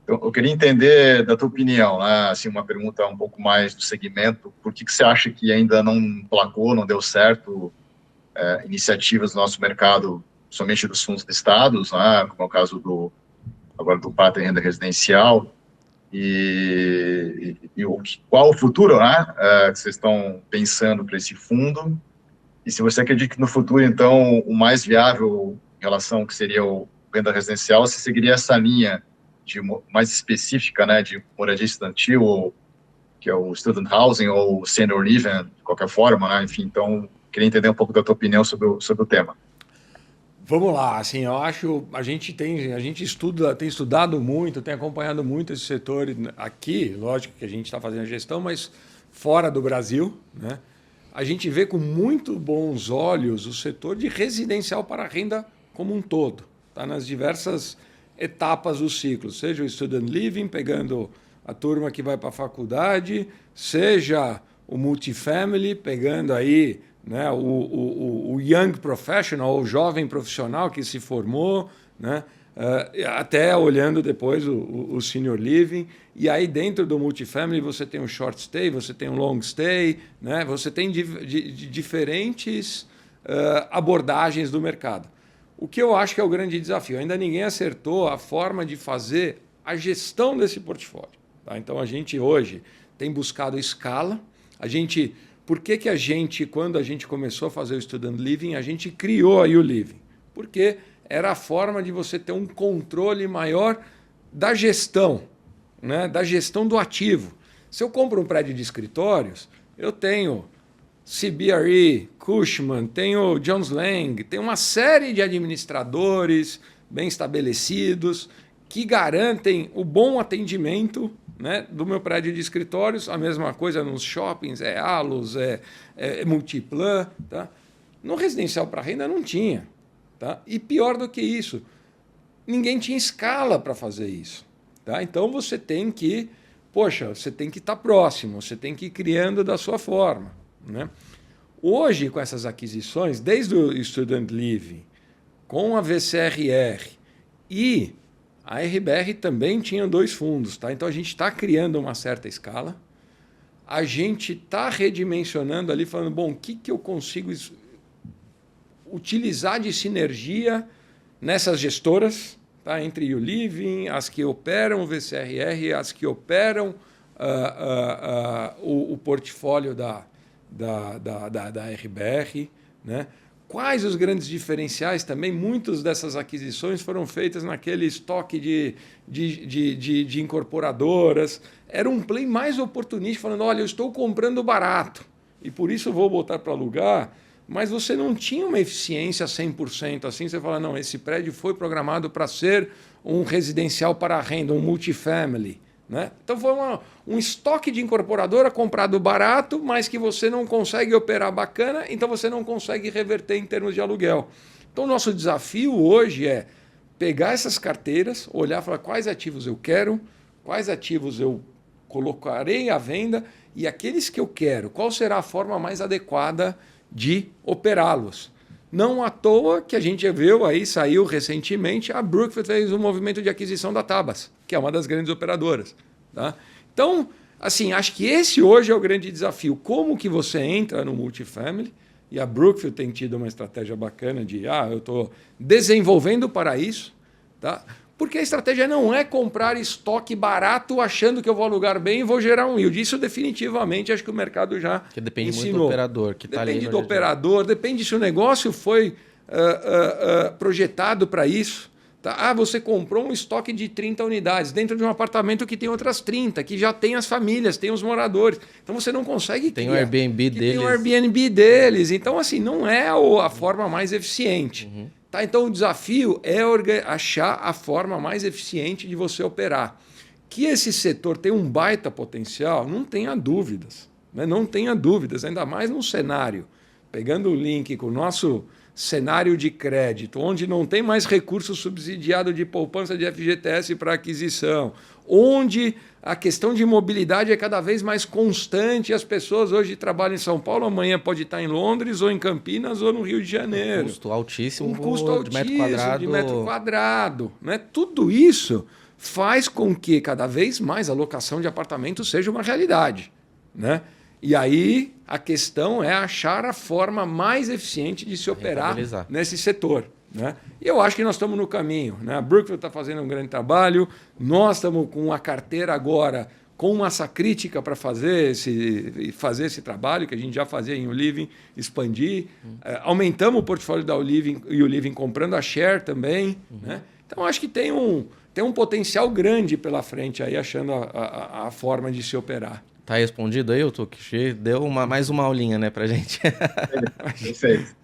Eu queria entender da tua opinião, né? Assim, uma pergunta um pouco mais do segmento. Por que você acha que ainda não placou, não deu certo iniciativas no nosso mercado, somente dos fundos listados, né? Como é o caso agora do Pátria Renda Residencial? Qual o futuro, né? Que vocês estão pensando para esse fundo? E se você acredita que no futuro, então, o mais viável em relação ao que seria o renda residencial, você seguiria essa linha mais específica, né, de moradia estudantil, que é o student housing ou senior living, de qualquer forma, né? Enfim, então, queria entender um pouco da tua opinião sobre o tema. Vamos lá, assim, eu acho a gente tem estudado muito, tem acompanhado muito esse setor aqui, lógico que a gente está fazendo a gestão, mas fora do Brasil, né? A gente vê com muito bons olhos o setor de residencial para renda como um todo, tá? Nas diversas etapas do ciclo, seja o student living, pegando a turma que vai para a faculdade, seja o multifamily, pegando aí, né, o young professional, o jovem profissional que se formou, né, até olhando depois o senior living. E aí dentro do multifamily você tem um short stay, você tem um long stay, né, você tem diferentes abordagens do mercado. O que eu acho que é o grande desafio, ainda ninguém acertou a forma de fazer a gestão desse portfólio. Tá? Então a gente hoje tem buscado escala. Por que a gente, quando a gente começou a fazer o Student Living, a gente criou a YouLiving? Porque era a forma de você ter um controle maior da gestão, né? Da gestão do ativo. Se eu compro um prédio de escritórios, eu tenho CBRE, Cushman, tenho Jones Lang, tem uma série de administradores bem estabelecidos que garantem o bom atendimento, né, do meu prédio de escritórios. A mesma coisa nos shoppings, Allos, Multiplan. Tá? No residencial para renda não tinha. Tá? E pior do que isso, ninguém tinha escala para fazer isso. Tá? Então você tem que estar próximo, você tem que ir criando da sua forma. Né? Hoje, com essas aquisições, desde o Student Living, com a VCRR e a RBR também tinha 2 fundos. Tá? Então a gente está criando uma certa escala, a gente está redimensionando ali, falando, bom, o que eu consigo utilizar de sinergia nessas gestoras, tá? Entre o Living, as que operam o VCRR, as que operam o portfólio da RBR, né? Quais os grandes diferenciais também? Muitas dessas aquisições foram feitas naquele estoque de incorporadoras. Era um play mais oportunista, falando, olha, eu estou comprando barato e por isso vou botar para alugar, mas você não tinha uma eficiência 100%. Assim, você fala, não, esse prédio foi programado para ser um residencial para renda, um multifamily. Né? Então foi um estoque de incorporadora comprado barato, mas que você não consegue operar bacana, então você não consegue reverter em termos de aluguel. Então o nosso desafio hoje é pegar essas carteiras, olhar e falar quais ativos eu quero, quais ativos eu colocarei à venda e aqueles que eu quero, qual será a forma mais adequada de operá-los. Não à toa que a gente viu aí, saiu recentemente, a Brookfield fez um movimento de aquisição da Tabas, que é uma das grandes operadoras. Tá? Então, assim, acho que esse hoje é o grande desafio. Como que você entra no multifamily? E a Brookfield tem tido uma estratégia bacana de, eu estou desenvolvendo para isso. Tá? Porque a estratégia não é comprar estoque barato achando que eu vou alugar bem e vou gerar um yield. Isso definitivamente acho que o mercado já Porque depende ensinou. muito do operador que está ali. Depende do operador, depende se o negócio foi projetado para isso. Tá? Ah, você comprou um estoque de 30 unidades dentro de um apartamento que tem outras 30, que já tem as famílias, tem os moradores. Então você não consegue Tem o Airbnb deles. Tem o Airbnb deles. Então, assim, não é a forma mais eficiente. Tá? Então o desafio é achar a forma mais eficiente de você operar. Que esse setor tem um baita potencial, não tenha dúvidas. Né? Não tenha dúvidas, ainda mais num cenário. Pegando o link com o nosso cenário de crédito, onde não tem mais recurso subsidiado de poupança de FGTS para aquisição, onde a questão de mobilidade é cada vez mais constante, as pessoas hoje trabalham em São Paulo, amanhã pode estar em Londres, ou em Campinas, ou no Rio de Janeiro. Um custo altíssimo, de metro quadrado. Né? Tudo isso faz com que cada vez mais a locação de apartamentos seja uma realidade. Né? E aí a questão é achar a forma mais eficiente de se operar nesse setor. Né? E eu acho que nós estamos no caminho. Né? A Brookfield está fazendo um grande trabalho, nós estamos com a carteira agora com massa crítica para fazer esse trabalho que a gente já fazia em Oliving, expandir. Aumentamos o portfólio da Oliving e o Oliving comprando a share também. Né? Então acho que tem um potencial grande pela frente aí, achando a forma de se operar. Tá respondido aí, Tuque? Deu mais uma aulinha, né, pra gente. Perfeito.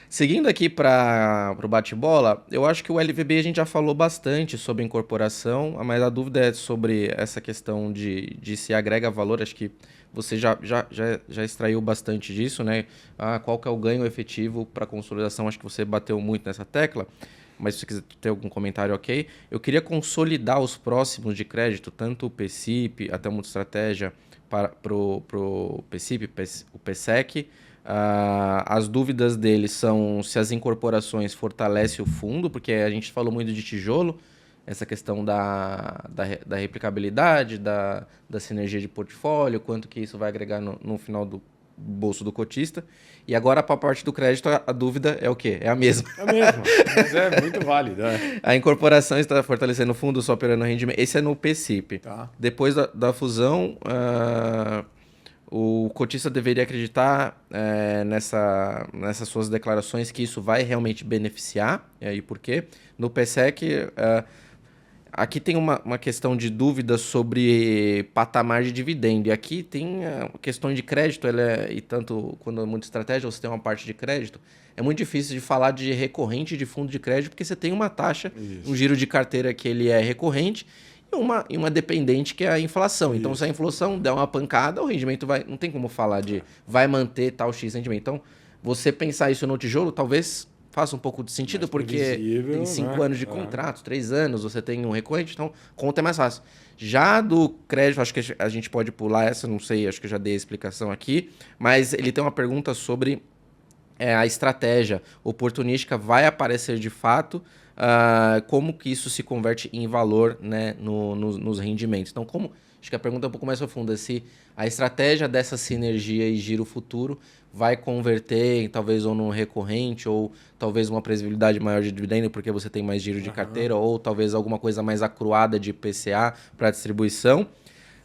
Seguindo aqui para o bate-bola, eu acho que o LVB a gente já falou bastante sobre incorporação, mas a dúvida é sobre essa questão de se agrega valor. Acho que você já extraiu bastante disso, né? Qual que é o ganho efetivo para consolidação? Acho que você bateu muito nessa tecla. Mas se você quiser ter algum comentário, ok. Eu queria consolidar os próximos de crédito, tanto o PCIP, até uma estratégia para o PCIP, o PSEC. As dúvidas deles são se as incorporações fortalecem o fundo, porque a gente falou muito de tijolo, essa questão da replicabilidade, da sinergia de portfólio, quanto que isso vai agregar no final do bolso do cotista. E agora, para a parte do crédito, a dúvida é o quê? É a mesma. É a mesma, mas é muito válido. A incorporação está fortalecendo o fundo, só operando rendimento. Esse é no PCIP. Tá. Depois da fusão, o cotista deveria acreditar nessas suas declarações que isso vai realmente beneficiar. E aí por quê? No PSEC, aqui tem uma questão de dúvida sobre patamar de dividendo. E aqui tem a questão de crédito, e tanto quando é muito estratégia, você tem uma parte de crédito, é muito difícil de falar de recorrente de fundo de crédito, porque você tem uma taxa, um giro de carteira que ele é recorrente, e uma dependente que é a inflação. Então, se a inflação der uma pancada, o rendimento não tem como falar de vai manter tal X rendimento. Então, você pensar isso no tijolo, talvez faça um pouco de sentido, mais porque tem 5 anos de contrato, 3 anos, você tem um recorrente, então conta é mais fácil. Já do crédito, acho que a gente pode pular essa, não sei, acho que eu já dei a explicação aqui, mas ele tem uma pergunta sobre a estratégia oportunística vai aparecer de fato, como que isso se converte em valor, né, nos rendimentos. Então, acho que a pergunta é um pouco mais profunda, se a estratégia dessa sinergia e giro futuro vai converter em talvez ou num recorrente, ou talvez uma previsibilidade maior de dividendo, porque você tem mais giro de carteira, ou talvez alguma coisa mais acruada de PCA para distribuição.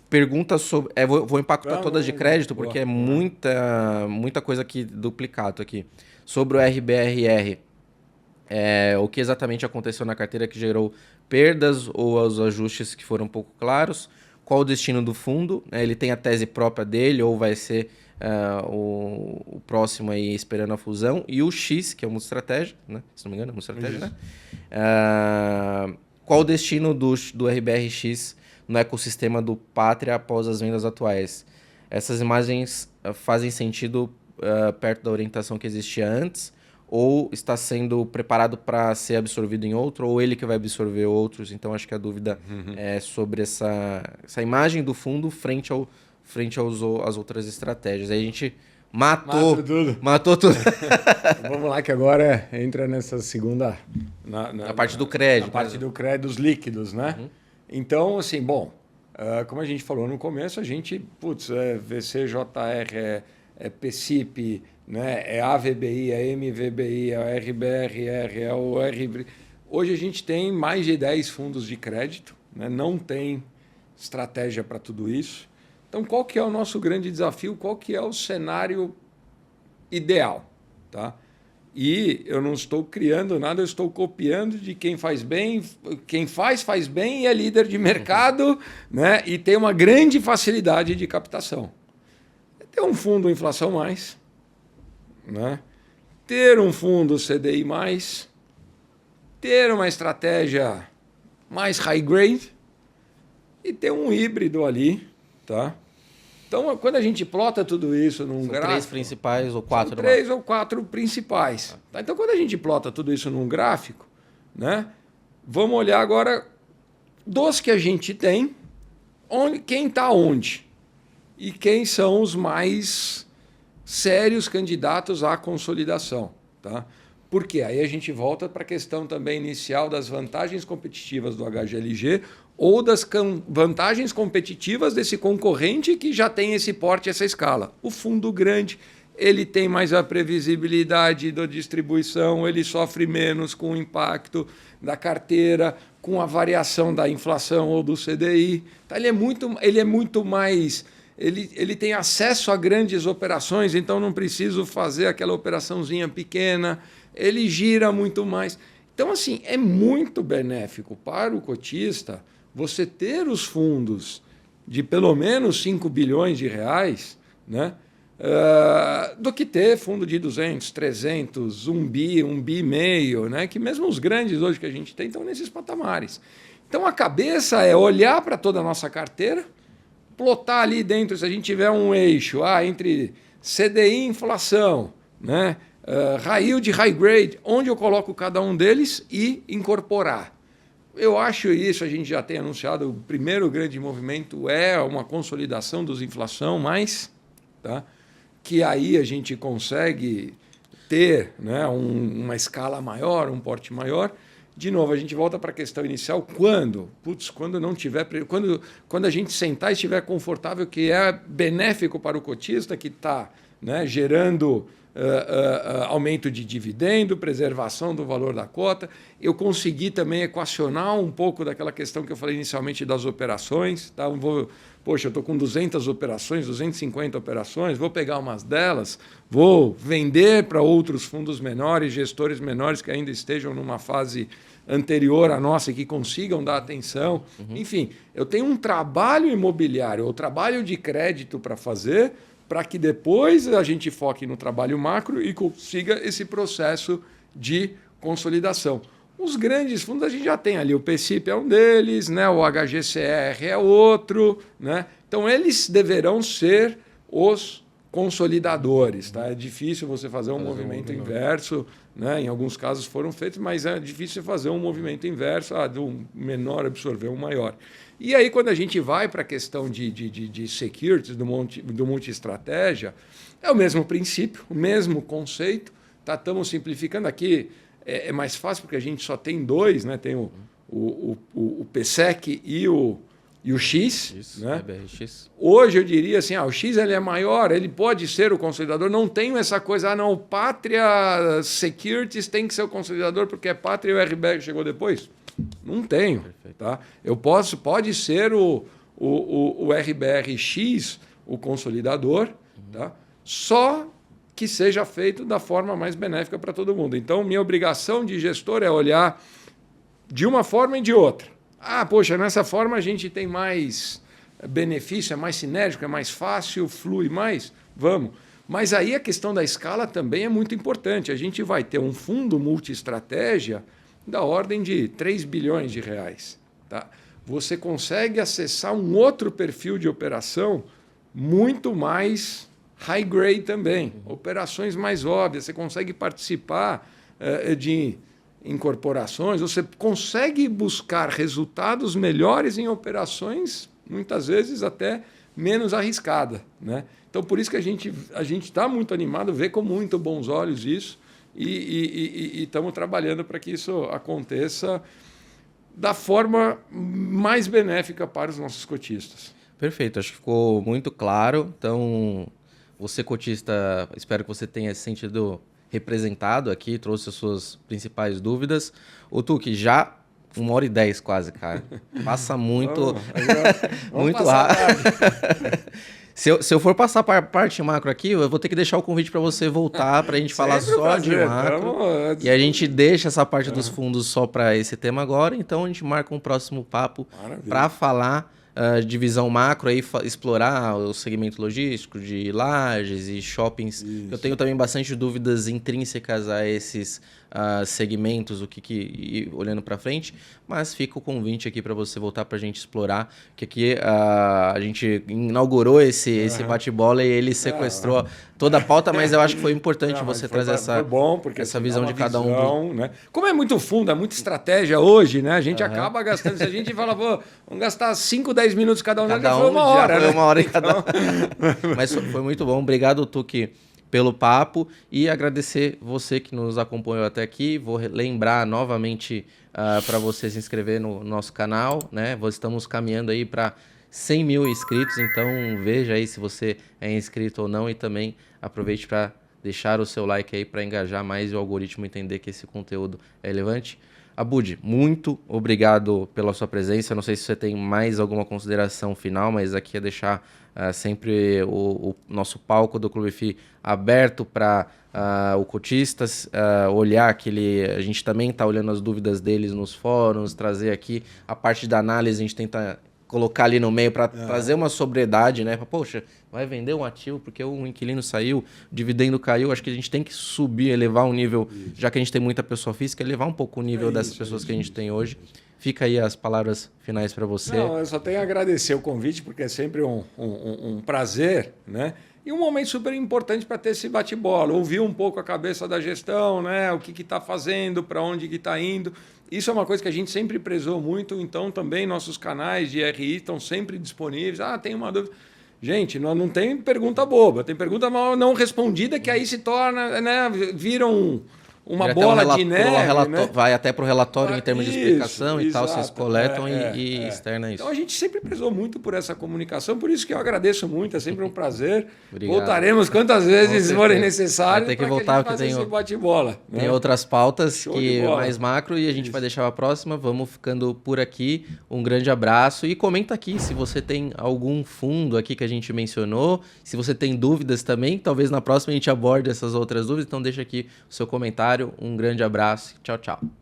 Pergunta sobre... vou impactar todas de crédito, porque é muita coisa aqui duplicado aqui. Sobre o RBRR, o que exatamente aconteceu na carteira que gerou perdas ou os ajustes que foram um pouco claros? Qual o destino do fundo? Ele tem a tese própria dele ou vai ser o próximo aí esperando a fusão? E o X, que é uma estratégia, né? Se não me engano, é uma estratégia, né? Qual o destino do RBRX no ecossistema do Pátria após as vendas atuais? Essas imagens fazem sentido perto da orientação que existia antes? Ou está sendo preparado para ser absorvido em outro, ou ele que vai absorver outros? Então, acho que a dúvida é sobre essa imagem do fundo frente às outras estratégias. Aí a gente matou tudo. Vamos lá, que agora entra nessa segunda... Na parte do crédito. Na parte do crédito, dos líquidos, né? Então, assim, como a gente falou no começo, a gente, VCJR, é PCIP, né? É AVBI, é MVBI, é o RBRR, é o RB. Hoje a gente tem mais de 10 fundos de crédito, né? Não tem estratégia para tudo isso. Então, qual que é o nosso grande desafio? Qual que é o cenário ideal? Tá? E eu não estou criando nada, eu estou copiando de quem faz bem, quem faz bem e é líder de mercado, né? E tem uma grande facilidade de captação. Ter um fundo inflação mais, né? Ter um fundo CDI mais, ter uma estratégia mais high grade e ter um híbrido ali, tá? Então, quando a gente plota tudo isso num gráfico... Três principais ou quatro? São 3 ou 4 principais. Tá? Então, quando a gente plota tudo isso num gráfico, né, vamos olhar agora dos que a gente tem, quem está onde e quem são os mais sérios candidatos à consolidação. Tá? Porque aí a gente volta para a questão também inicial das vantagens competitivas do HGLG ou das vantagens competitivas desse concorrente que já tem esse porte, essa escala. O fundo grande, ele tem mais a previsibilidade da distribuição, ele sofre menos com o impacto da carteira, com a variação da inflação ou do CDI. Então, ele é muito mais... Ele tem acesso a grandes operações, então não preciso fazer aquela operaçãozinha pequena, ele gira muito mais. Então, assim, é muito benéfico para o cotista você ter os fundos de pelo menos 5 bilhões de reais, né, do que ter fundo de 200, 300, 1 bi e meio, né, que mesmo os grandes hoje que a gente tem estão nesses patamares. Então, a cabeça é olhar para toda a nossa carteira, plotar ali dentro, se a gente tiver um eixo entre CDI e inflação, né, high yield e high grade, onde eu coloco cada um deles e incorporar. Eu acho isso, a gente já tem anunciado, o primeiro grande movimento é uma consolidação dos inflação mais, tá? Que aí a gente consegue ter, né, uma escala maior, um porte maior. De novo, a gente volta para a questão inicial, quando? Quando não tiver, quando a gente sentar e estiver confortável, que é benéfico para o cotista, que está, né, gerando aumento de dividendo, preservação do valor da cota. Eu consegui também equacionar um pouco daquela questão que eu falei inicialmente das operações. Tá? Poxa, eu estou com 200 operações, 250 operações, vou pegar umas delas, vou vender para outros fundos menores, gestores menores que ainda estejam numa fase anterior à nossa e que consigam dar atenção. Uhum. Enfim, eu tenho um trabalho imobiliário, ou trabalho de crédito para fazer, para que depois a gente foque no trabalho macro e consiga esse processo de consolidação. Os grandes fundos a gente já tem ali, o PCIP é um deles, né? O HGCR é outro, né? Então eles deverão ser os consolidadores. Tá? É difícil você fazer um movimento inverso, né? Em alguns casos foram feitos, mas é difícil fazer um movimento inverso, de um menor absorver um maior. E aí, quando a gente vai para a questão de securities, do multi-estratégia, é o mesmo princípio, o mesmo conceito. Tá? Estamos simplificando aqui, é mais fácil porque a gente só tem dois, né? Tem o PSEC e o X. Isso, né? BRX. Hoje eu diria assim, o X ele é maior, ele pode ser o consolidador. Não tenho essa coisa, o Pátria Securities tem que ser o consolidador porque é Pátria e o RBR chegou depois. Não tenho. Perfeito. Tá? Pode ser o RBRX, o consolidador, tá? Só que seja feito da forma mais benéfica para todo mundo. Então, minha obrigação de gestor é olhar de uma forma e de outra. Poxa, nessa forma a gente tem mais benefício, é mais sinérgico, é mais fácil, flui mais? Vamos. Mas aí a questão da escala também é muito importante. A gente vai ter um fundo multi-estratégia da ordem de 3 bilhões de reais. Tá? Você consegue acessar um outro perfil de operação muito mais high grade também. Operações mais óbvias, você consegue participar de incorporações, você consegue buscar resultados melhores em operações, muitas vezes até menos arriscada. Né? Então, por isso que a gente está muito animado, vê com muito bons olhos isso, e estamos trabalhando para que isso aconteça da forma mais benéfica para os nossos cotistas. Perfeito, acho que ficou muito claro. Então, você cotista, espero que você tenha se sentido representado aqui, trouxe as suas principais dúvidas. Ô, Tuque, já 1h10 quase, cara. Passa muito, muito rápido. Se eu for passar para a parte macro aqui, eu vou ter que deixar o convite para você voltar para a gente falar só de macro. E a gente deixa essa parte dos fundos só para esse tema agora. Então a gente marca um próximo papo para falar de visão macro, aí, explorar o segmento logístico de lajes e shoppings. Isso. Eu tenho também bastante dúvidas intrínsecas a esses segmentos, olhando para frente, mas fica o convite aqui para você voltar para a gente explorar, que aqui a gente inaugurou esse bate-bola e ele sequestrou toda a pauta, mas eu acho que foi importante você trazer essa visão de cada um. Né? Como é muito fundo, é muita estratégia hoje, né? A gente acaba gastando, se a gente fala, vamos gastar 5, 10 minutos cada um, já foi uma hora. Foi uma hora em cada um. Mas foi muito bom. Obrigado, Tuque, pelo papo, e agradecer você que nos acompanhou até aqui. Vou lembrar novamente para você se inscrever no nosso canal, né? Estamos caminhando aí para 100 mil inscritos, então veja aí se você é inscrito ou não, e também aproveite para deixar o seu like aí para engajar mais e o algoritmo entender que esse conteúdo é relevante. Abud, muito obrigado pela sua presença. Não sei se você tem mais alguma consideração final, mas aqui é deixar sempre o nosso palco do Clube FI aberto para o cotistas olhar aquele... A gente também está olhando as dúvidas deles nos fóruns, trazer aqui a parte da análise, a gente tenta colocar ali no meio para trazer uma sobriedade, né? Poxa, vai vender um ativo porque um inquilino saiu, o dividendo caiu. Acho que a gente tem que subir, elevar o nível, já que a gente tem muita pessoa física, elevar um pouco o nível dessas pessoas que a gente tem hoje. Fica aí as palavras finais para você. Não, eu só tenho a agradecer o convite, porque é sempre um prazer, né? E um momento super importante para ter esse bate-bola, ouvir um pouco a cabeça da gestão, né? O que está fazendo, para onde que está indo. Isso é uma coisa que a gente sempre prezou muito, então também nossos canais de RI estão sempre disponíveis. Tem uma dúvida. Gente, não tem pergunta boba, tem pergunta mal não respondida que aí se torna, né? Viram uma bola de neve, né? Vai até para o relatório em termos de explicação e tal, vocês coletam e externam isso. Então a gente sempre prezou muito por essa comunicação, por isso que eu agradeço muito, é sempre um prazer. Obrigado. Voltaremos quantas vezes forem necessárias para que voltar, porque esse bate-bola. Tem outras pautas que mais macro e a gente vai deixar a próxima. Vamos ficando por aqui. Um grande abraço e comenta aqui se você tem algum fundo aqui que a gente mencionou, se você tem dúvidas também, talvez na próxima a gente aborde essas outras dúvidas, então deixa aqui o seu comentário. Um grande abraço. Tchau, tchau.